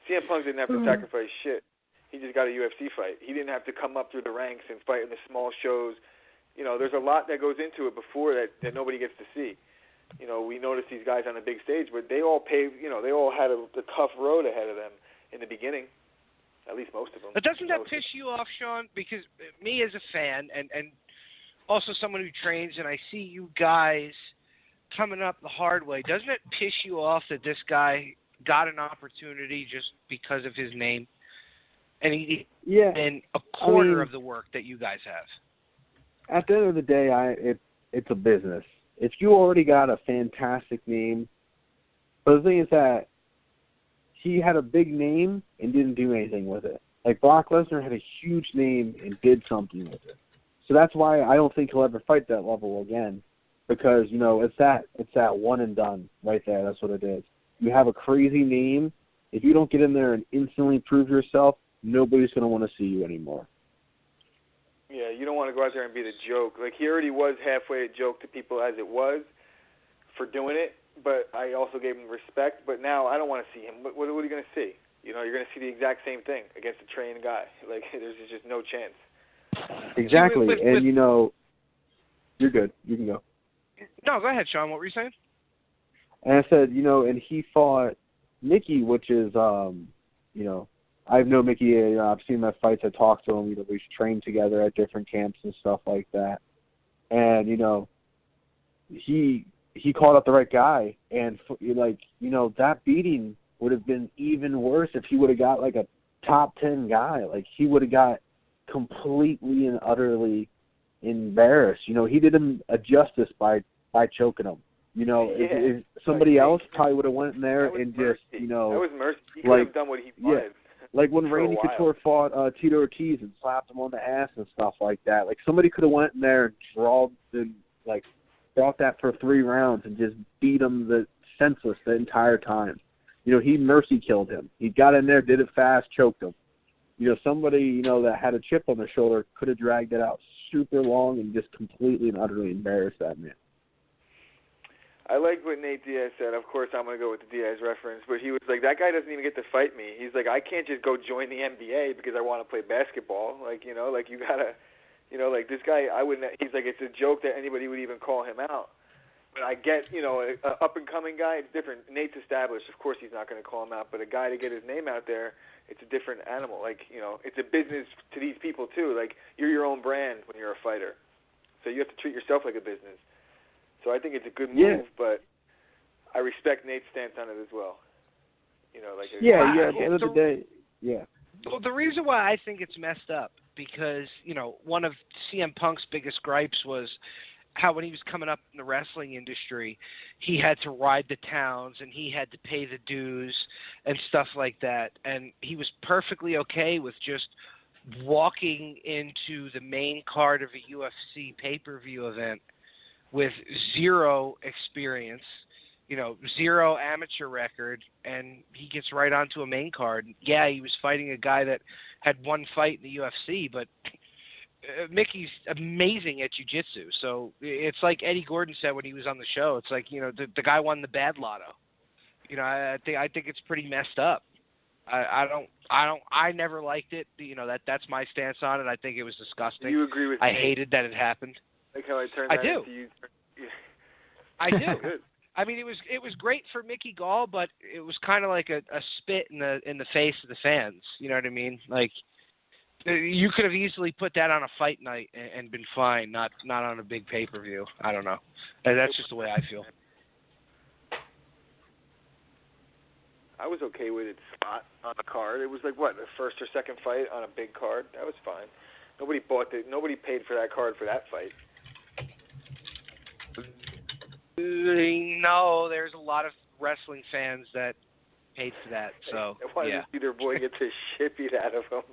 CM Punk didn't have to sacrifice shit. He just got a UFC fight. He didn't have to come up through the ranks and fight in the small shows. There's a lot that goes into it before that nobody gets to see. We notice these guys on the big stage, but they all they all had a tough road ahead of them in the beginning. At least most of them. But doesn't that piss you off, Shawn? Because me as a fan and also someone who trains, and I see you guys coming up the hard way, doesn't it piss you off that this guy got an opportunity just because of his name? And he and a quarter of the work that you guys have. At the end of the day, it's a business. If you already got a fantastic name, but the thing is that he had a big name and didn't do anything with it. Like Brock Lesnar had a huge name and did something with it. So that's why I don't think he'll ever fight that level again. because, you know, it's that one and done right there. That's what it is. You have a crazy name. If you don't get in there and instantly prove yourself, nobody's going to want to see you anymore. Yeah, you don't want to go out there and be the joke. Like, he already was halfway a joke to people as it was for doing it, but I also gave him respect. But now I don't want to see him. What are you going to see? You know, you're going to see the exact same thing against a trained guy. Like, there's just no chance. Exactly. And, you know, you're good. You can go. No, go ahead, Shawn. What were you saying? And I said, you know, and he fought Mickey, which is, you know, I've known Mickey. You know, I've seen my fights. I talked to him. You know, we've trained together at different camps and stuff like that. And, you know, he called out the right guy. And, like, you know, that beating would have been even worse if he would have got, like, a top 10 guy. Like, he would have got completely and utterly embarrassed. You know, he did him a justice by choking him. You know, if somebody else probably would have went in there and just, you know. That was mercy. He could have done what he wanted. Yeah. Like when Randy Couture fought Tito Ortiz and slapped him on the ass and stuff like that. Like, somebody could have went in there and brought that for 3 rounds and just beat him senseless the entire time. You know, he mercy killed him. He got in there, did it fast, choked him. You know, somebody, you know, that had a chip on their shoulder could have dragged it out super long and just completely and utterly embarrassed that man. I like what Nate Diaz said. Of course, I'm going to go with the Diaz reference, but he was like, that guy doesn't even get to fight me. He's like, I can't just go join the NBA because I want to play basketball. Like, you know, like you got to, you know, like this guy, I wouldn't, he's like, it's a joke that anybody would even call him out. But I get, you know, an up-and-coming guy, it's different. Nate's established. Of course he's not going to call him out, but a guy to get his name out there, it's a different animal. Like, you know, it's a business to these people, too. Like, you're your own brand when you're a fighter. So you have to treat yourself like a business. So I think it's a good move, but I respect Nate's stance on it as well. You know, like at the end of the day, yeah. Well, the reason why I think it's messed up because, you know, one of CM Punk's biggest gripes was how when he was coming up in the wrestling industry, he had to ride the towns and he had to pay the dues and stuff like that. And he was perfectly okay with just walking into the main card of a UFC pay-per-view event with 0 experience, you know, 0 amateur record, and he gets right onto a main card. Yeah, he was fighting a guy that had 1 fight in the UFC, but Mickey's amazing at jiu-jitsu. So it's like Eddie Gordon said when he was on the show. It's like, you know, the guy won the bad lotto. You know, I think it's pretty messed up. I never liked it. You know, that's my stance on it. I think it was disgusting. Do you agree with me? I hated that it happened. Like how I turned that into you. I do. I mean, it was great for Mickey Gall, but it was kind of like a spit in the face of the fans. You know what I mean? Like, you could have easily put that on a fight night and been fine, not on a big pay-per-view. I don't know. That's just the way I feel. I was okay with its spot on the card. It was like, what, the first or second fight on a big card? That was fine. Nobody paid for that card for that fight. No, there's a lot of wrestling fans that paid for that. So they wanted to see their boy get the shit beat out of him.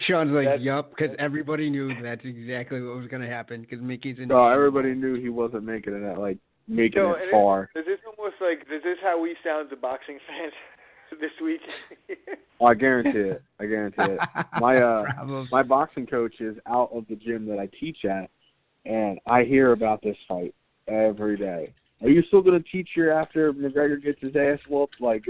Sean's like, yup, because everybody knew that's exactly what was going to happen because Mickey's in. Oh, everybody knew he wasn't making it making it far. Is this almost like, is this how we sound to boxing fans this week? Oh, I guarantee it. My boxing coach is out of the gym that I teach at, and I hear about this fight every day. Are you still going to teach here after McGregor gets his ass whooped? Like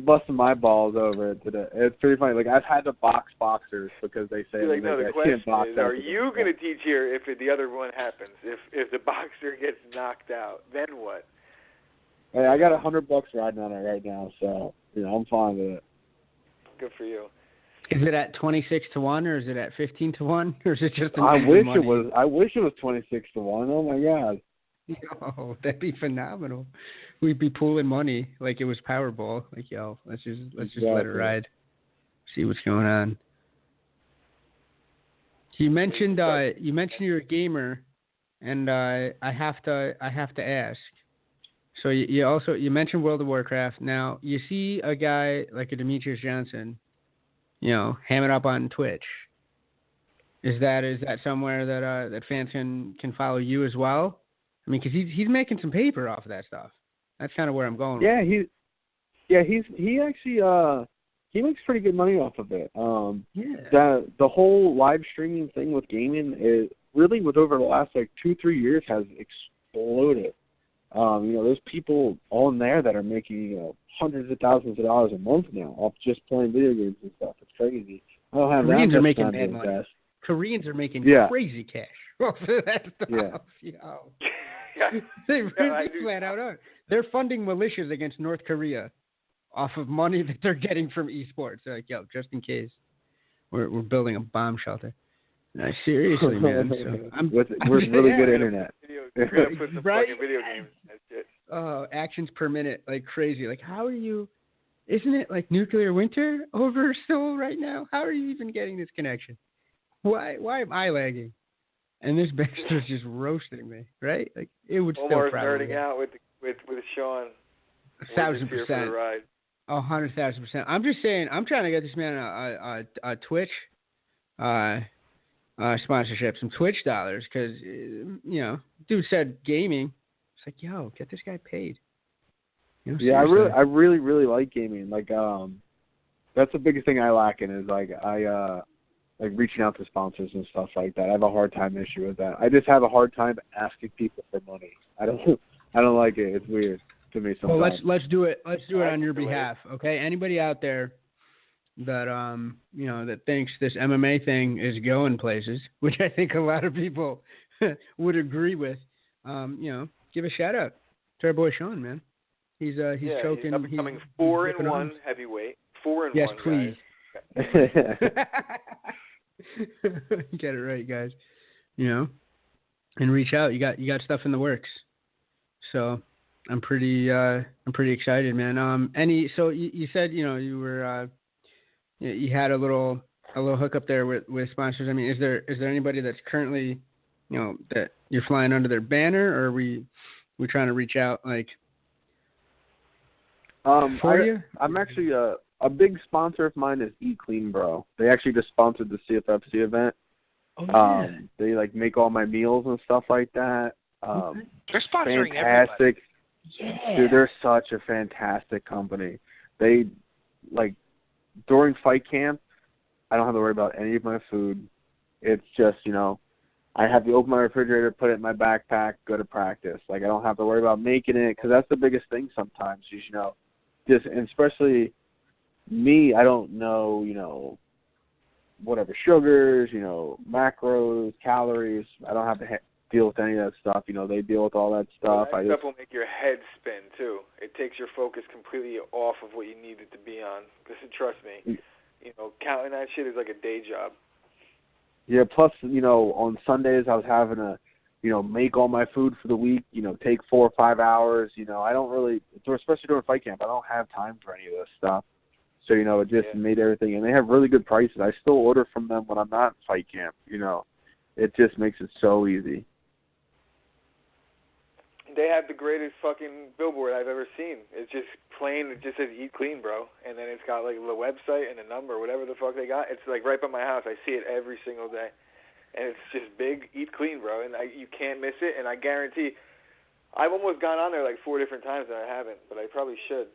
busting my balls over it today. It's pretty funny. Like, I've had to box boxers because they say like, no, the question can't box. Is, are you going to teach here if the other one happens? If the boxer gets knocked out, then what? Hey, I got $100 riding on it right now, so I'm fine with it. Good for you. Is it at 26-1 or is it at 15-1 or is it just? I wish it was 26-1. Oh my God. Oh, that'd be phenomenal. We'd be pooling money like it was Powerball. Like, yo, let's just let it ride. See what's going on. You mentioned you're a gamer, and I have to ask. So you mentioned World of Warcraft. Now you see a guy like a Demetrius Johnson, ham it up on Twitch, Is that somewhere that fans can follow you as well? I mean, because he's making some paper off of that stuff. That's kind of where I'm going. Yeah, he actually he makes pretty good money off of it. The whole live streaming thing with gaming is really, with over the last 2-3 years, has exploded. There's people on there that are making hundreds of thousands of dollars a month now off just playing video games and stuff. It's crazy. I don't have Koreans that are much making time to mad money. invest. Koreans are making crazy cash off of that stuff. They really flat out are. They're funding militias against North Korea off of money that they're getting from esports. They're like, yo, just in case, we're building a bomb shelter. No, seriously, man. So with really good internet. We're gonna put some fucking video games in that shit. Actions per minute, like crazy. Like, how are you? Isn't it like nuclear winter over Seoul right now? How are you even getting this connection? Why am I lagging? And this bastard's just roasting me, right? Like, it would Omar's still probably. nerding out with Shawn. 1,000%. 100,000%. I'm just saying, I'm trying to get this man a Twitch sponsorship, some Twitch dollars, because dude said gaming. It's like, yo, get this guy paid. I really like gaming. Like, that's the biggest thing I lack in is like reaching out to sponsors and stuff like that. I have a hard time issue with that. I just have a hard time asking people for money. I don't like it. It's weird to me sometimes. Well, let's do it. Let's do it on your behalf, okay? Anybody out there that that thinks this MMA thing is going places, which I think a lot of people would agree with, give a shout out to our boy Shawn, man. He's choking. He's becoming 4-1 heavyweight. 4-1. Yes, please. Guys. Get it right, guys. And reach out. You got stuff in the works. So I'm pretty excited, man. So you said you were you had a little hookup there with sponsors. I mean, is there anybody that's currently that you're flying under their banner, or are we trying to reach out for you? I'm actually a big sponsor of mine is Eat Clean Bro. They actually just sponsored the CFFC event. Oh, yeah. They make all my meals and stuff like that. They're sponsoring fantastic. Everybody. Yeah. Dude, they're such a fantastic company. They during fight camp, I don't have to worry about any of my food. It's just, I have to open my refrigerator, put it in my backpack, go to practice. I don't have to worry about making it, because that's the biggest thing sometimes. And especially me, I don't know, whatever sugars, macros, calories. I don't have to deal with any of that stuff. They deal with all that stuff. That stuff will make your head spin too. It takes your focus completely off of what you need it to be on. Because trust me, counting that shit is like a day job. Yeah. Plus, on Sundays I was having to, make all my food for the week. Take 4 or 5 hours. I don't really, especially during fight camp, I don't have time for any of this stuff. So, it just made everything. And they have really good prices. I still order from them when I'm not in fight camp. It just makes it so easy. They have the greatest fucking billboard I've ever seen. It's just plain. It just says "Eat Clean, Bro," and then it's got the website and the number, whatever the fuck they got. It's right by my house. I see it every single day, and it's just big "Eat Clean, Bro," and you can't miss it. And I guarantee, I've almost gone on there 4 different times and I haven't, but I probably should.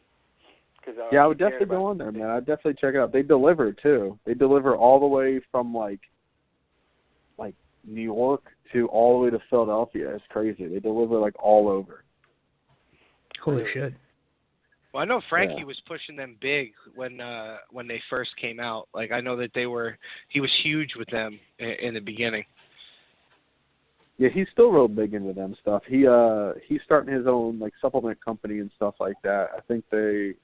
I would definitely go on there, man. I'd definitely check it out. They deliver too. They deliver all the way from New York to all the way to Philadelphia. It's crazy. They deliver all over. Holy shit. Well, I know Frankie was pushing them big when they first came out. I know that he was huge with them in the beginning. Yeah, he's still real big into them stuff. He's starting his own supplement company and stuff like that. I think they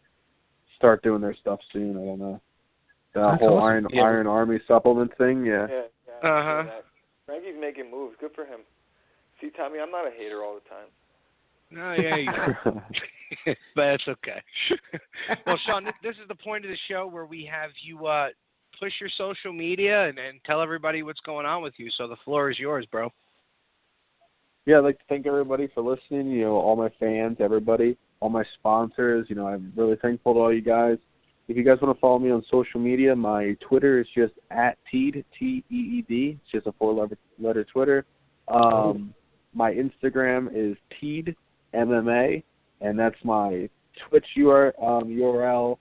start doing their stuff soon. I don't know. The whole awesome. Iron Army supplement thing, yeah. Uh-huh. Frankie's making moves. Good for him. See, Tommy, I'm not a hater all the time. No, yeah, you know. But it's okay. Well, Shawn, this is the point of the show where we have you push your social media and tell everybody what's going on with you. So the floor is yours, bro. Yeah, I'd like to thank everybody for listening, all my fans, everybody, all my sponsors. I'm really thankful to all you guys. if you guys want to follow me on social media, my Twitter is just @Teed, T-E-E-D. It's just a 4-letter Twitter. My Instagram is Teed MMA, and that's my Twitch URL.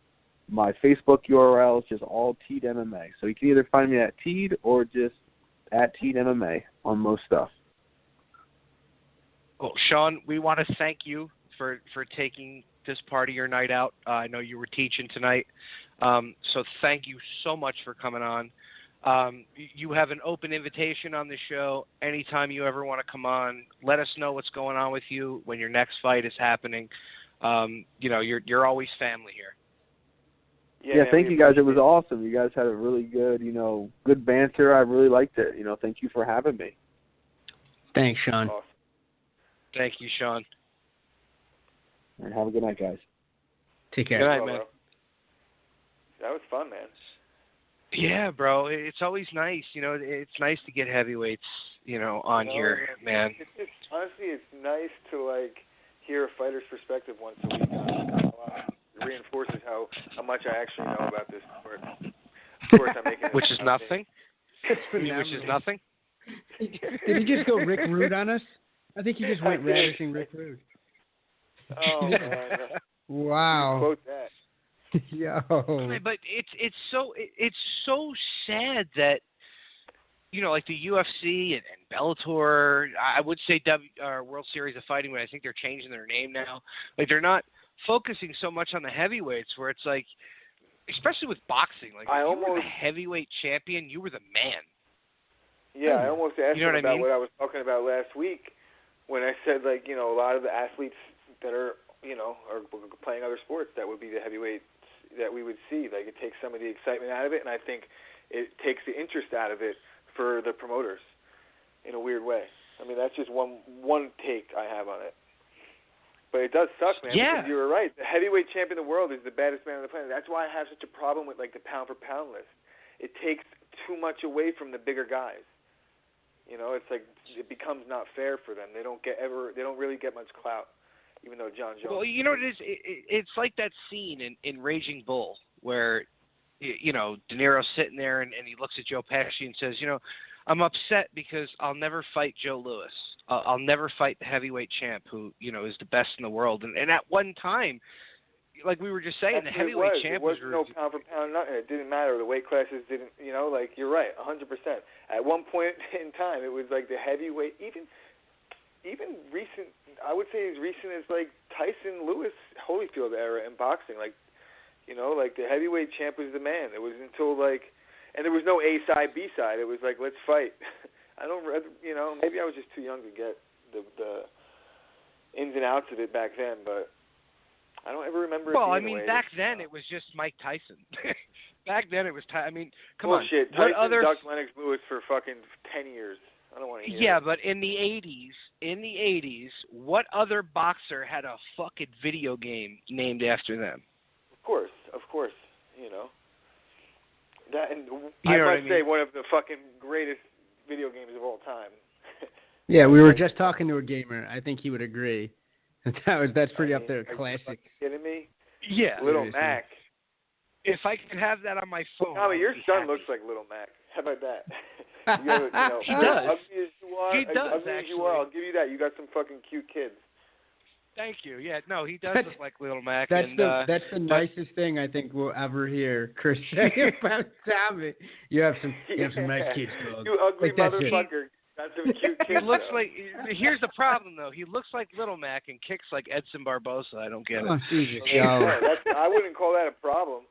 My Facebook URL is just all Teed MMA. So you can either find me at Teed or just @Teed MMA on most stuff. Well, Shawn, we want to thank you for taking this part of your night out. I know you were teaching tonight. So thank you so much for coming on. You have an open invitation on the show. Anytime you ever want to come on, let us know what's going on with you when your next fight is happening. You're always family here. Yeah, thank you guys. It was awesome. You guys had a really good, good banter. I really liked it. Thank you for having me. Thanks, Shawn. Awesome. Thank you, Shawn. And have a good night, guys. Take care. Good night, man. That was fun, man. Yeah, bro. It's always nice. It's nice to get heavyweights, on here, man. Honestly, it's nice to, hear a fighter's perspective once a week. It reinforces how much I actually know about this sport. Of course, I'm making Which is nothing? Which is nothing? Did he just go Rick Rude on us? I think he just went ravishing Rick Rude. Oh, man. Wow. Quote that. Yo. But it's so sad that the UFC and Bellator, I would say World Series of Fighting, but I think they're changing their name now. They're not focusing so much on the heavyweights, where it's especially with boxing, if you were the heavyweight champion, you were the man. Yeah, I almost asked him about what what I was talking about last week when I said a lot of the athletes that are are playing other sports, that would be the heavyweights that we would see. It takes some of the excitement out of it, and I think it takes the interest out of it for the promoters in a weird way. I mean, that's just one take I have on it. But it does suck, man, because you were right. The heavyweight champion of the world is the baddest man on the planet. That's why I have such a problem with, the pound-for-pound list. It takes too much away from the bigger guys. It's it becomes not fair for them. They don't really get much clout, even though John Jones. Well, you know what it is? It's like that scene in Raging Bull where, De Niro's sitting there and he looks at Joe Pesci and says, I'm upset because I'll never fight Joe Louis. I'll never fight the heavyweight champ who, is the best in the world. And at one time, like we were just saying, the heavyweight champ was no pound for pound, nothing. It didn't matter. The weight classes didn't, you're right, 100%. At one point in time, it was the heavyweight, even recent, I would say as recent as Tyson Lewis Holyfield era in boxing. The heavyweight champ was the man. It was until and there was no A side, B side. It was let's fight. I don't, maybe I was just too young to get the ins and outs of it back then, but I don't ever remember. Well, back then it was just Mike Tyson. Back then it was come on. Bullshit. Tyson ducked Lennox Lewis for fucking 10 years. I don't want to hear Yeah, it. but in the 80s, what other boxer had a fucking video game named after them? Of course. That, and I must say, one of the fucking greatest video games of all time. Yeah, we were just talking to a gamer. I think he would agree. That's pretty up there, classic. Are you kidding me? Yeah. Little Mac. If I could have that on my phone. Tommy, your son looks like Little Mac. How about that? He does. Ugly as you are, He does, ugly as actually. you are, I'll give you that. You got some fucking cute kids. Thank you. Yeah, no, he does look like Little Mac. That's the nicest thing I think we'll ever hear Chris say about Tommy. You have some nice kids, dog. You ugly motherfucker. Got some cute kids. He looks like. Here's the problem, though. He looks like Little Mac and kicks like Edson Barbosa. I don't get it. Oh, Jesus. I wouldn't call that a problem.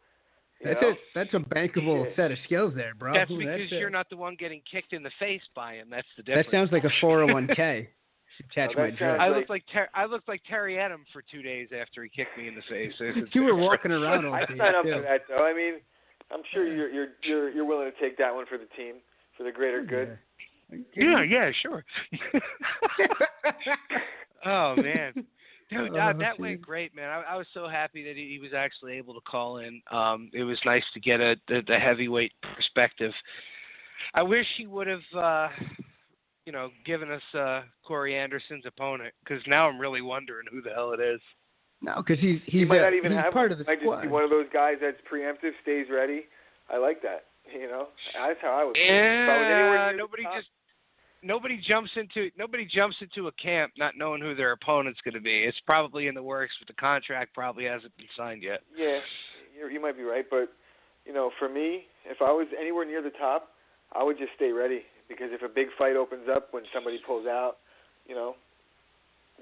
That's a bankable set of skills there, bro. That's because you're not the one getting kicked in the face by him. That's the difference. That sounds like a 401k. I looked like Terry Adam for 2 days after he kicked me in the face. You were walking around all I day. sign up for that, though. I'm sure you're willing to take that one for the team, for the greater good. Yeah, sure. Oh man, dude, that went great, man. I was so happy that he was actually able to call in. It was nice to get the heavyweight perspective. I wish he would have. Given us Corey Anderson's opponent, because now I'm really wondering who the hell it is. No, because he's might not even have part of the might squad. just be one of those guys that's preemptive, stays ready. I like that. You know, that's how I would. Yeah, nobody jumps into a camp not knowing who their opponent's going to be. It's probably in the works, but the contract probably hasn't been signed yet. Yeah, you might be right, but you know, for me, if I was anywhere near the top, I would just stay ready, because if a big fight opens up when somebody pulls out, you know,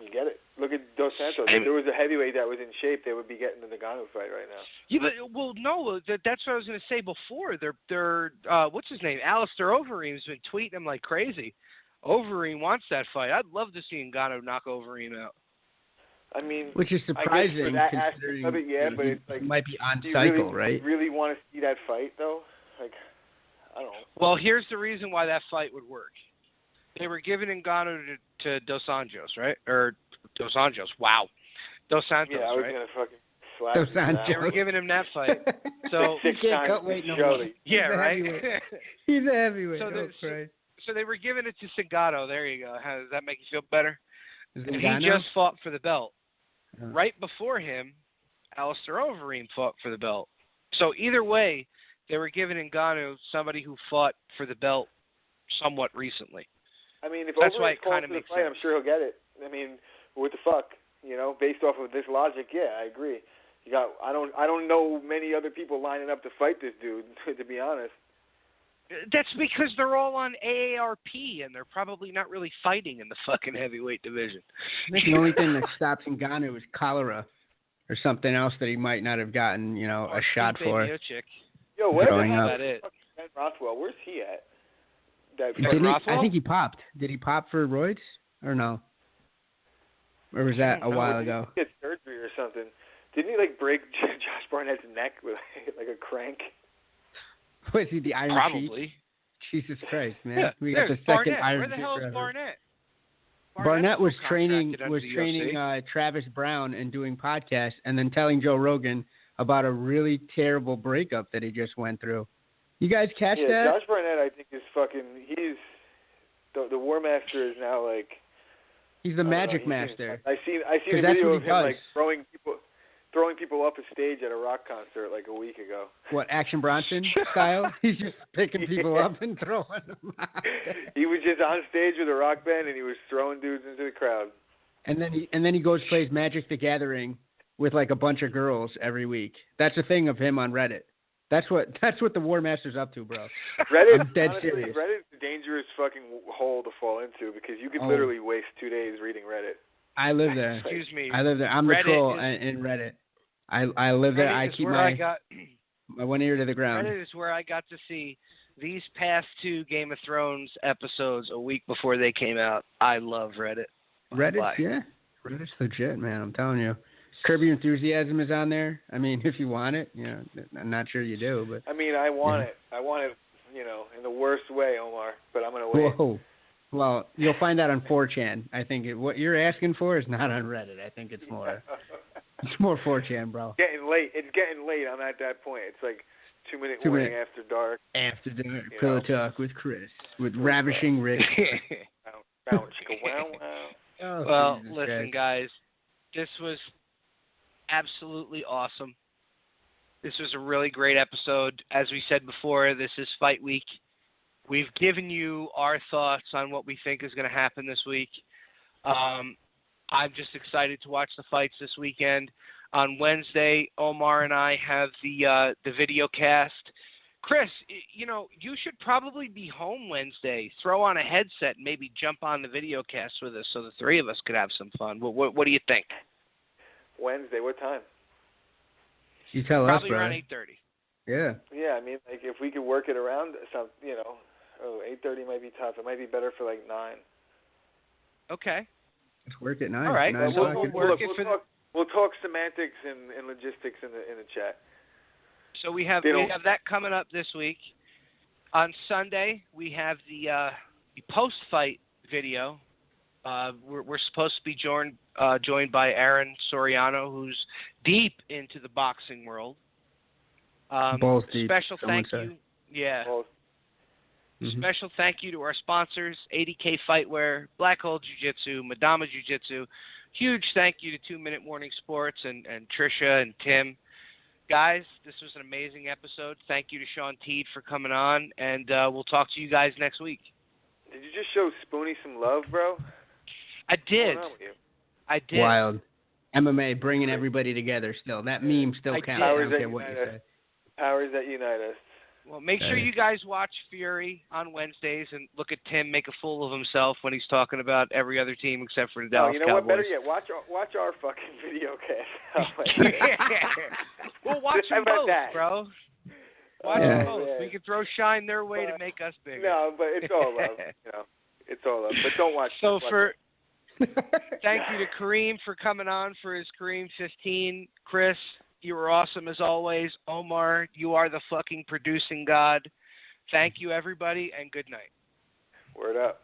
you get it. Look at Dos Santos. If there was a heavyweight that was in shape, they would be getting the Ngannou fight right now. Yeah, but no, that's what I was going to say before. They're what's his name? Alistair Overeem's been tweeting him like crazy. Overeem wants that fight. I'd love to see Ngannou knock Overeem out. I mean, which is surprising, I guess for that aspect of it, yeah, but it's like, he might be on cycle, really, right? Do you really want to see that fight though? Like, I don't know. Well, here's the reason why that fight would work. They were giving Ngannou to Dos Anjos, right? Or Dos Anjos. Wow. Dos Santos, yeah, I was right? Gonna fucking slap Dos him. They were giving him that fight. So he can't cut weight no more. Yeah, right? He's a heavyweight. So they were giving it to Zingano. There you go. How does that make you feel better? And Zingano? he just fought for the belt. Right before him, Alistair Overeem fought for the belt. So either way, they were giving Ngannou somebody who fought for the belt somewhat recently. I mean, if that's Overeem's why it calling kind of for the makes fight, sense. I'm sure he'll get it. I mean, what the fuck? You know, based off of this logic, yeah, I agree. I don't know many other people lining up to fight this dude, to be honest. That's because they're all on AARP, and they're probably not really fighting in the fucking heavyweight division. I think the only thing that stops Ngannou is cholera or something else that he might not have gotten, a shot for. Yo, whatever happened about it. Ben Rothwell, where's he at? I think he popped. Did he pop for roids or no? Or was that a while ago? He had surgery or something. Didn't he break Josh Barnett's neck with like a crank? Was he the Iron Probably. Sheik? Jesus Christ, man! Yeah, we got the second Barnett. Iron Where the hell is Sheik Barnett? Barnett was training UFC. Travis Brown and doing podcasts, and then telling Joe Rogan about a really terrible breakup that he just went through. You guys catch that? Yeah, Josh Barnett, I think, is fucking. He's the War Master is now like. He's the Magic Master. I seen a video of him throwing people off a stage at a rock concert like a week ago. What, Action Bronson style? He's just picking people up and throwing them out. He was just on stage with a rock band and he was throwing dudes into the crowd. And then he goes plays Magic the Gathering with like a bunch of girls every week. That's a thing of him on Reddit. That's what the War Master's up to, bro. Reddit, I'm dead honestly, serious. Reddit's a dangerous fucking hole to fall into because you could literally waste 2 days reading Reddit. I live there. Excuse me. I live there. I'm the troll in Reddit. I live there. I keep my one ear to the ground. Reddit is where I got to see these past 2 Game of Thrones episodes a week before they came out. I love Reddit. Reddit, yeah. Reddit's legit, man. I'm telling you. Curb Your Enthusiasm is on there. I mean, if you want it, I'm not sure you do, but. I mean, I want it. I want it, in the worst way, Omar. But I'm gonna wait. Whoa. Well, you'll find out on 4chan. I think what you're asking for is not on Reddit. I think it's more. It's more 4chan, bro. It's getting late. I'm at that point. It's like 2-minute warning after dark. After dinner, Pillow Talk with Chris, with Ravishing Rick. Well, listen, guys. This was absolutely awesome. This was a really great episode. As we said before, this is Fight Week. We've given you our thoughts on what we think is going to happen this week. I'm just excited to watch the fights this weekend. On Wednesday, Omar and I have the video cast. Chris, you should probably be home Wednesday. Throw on a headset and maybe jump on the video cast with us so the 3 of us could have some fun. What do you think? Wednesday, what time? You tell probably us, bro. Around 8:30. Yeah. Yeah, I mean, if we could work it around some, 8:30 might be tough. It might be better for 9. Okay. Let's work at 9. All right. We'll talk semantics and logistics in the chat. So we have that coming up this week. On Sunday, we have the post-fight video. We're supposed to be joined by Aaron Soriano, who's deep into the boxing world. Balls deep. Special thank you. Yeah. Special thank you to our sponsors, 80K Fightwear, Black Hole Jiu-Jitsu, Madama Jiu-Jitsu. Huge thank you to 2 Minute Morning Sports and Trisha and Tim. Guys, this was an amazing episode. Thank you to Shawn Teed for coming on, and we'll talk to you guys next week. Did you just show Spoonie some love, bro? I did. What's going on with you? I did. Wild. MMA bringing everybody together still. That meme still counts. I don't care what you say. Powers that unite us. Well, make sure you guys watch Fury on Wednesdays and look at Tim make a fool of himself when he's talking about every other team except for the Dallas Cowboys. You know what? Better yet, watch our fucking video cast. We'll watch them both, bro. Watch them both. Yeah. We can throw shine their way to make us bigger. No, but it's all love. It's all love. But don't watch. So thank you to Kareem for coming on for his Kareem 15. Chris, you were awesome as always. Omar, you are the fucking producing god. Thank you, everybody, and good night. Word up.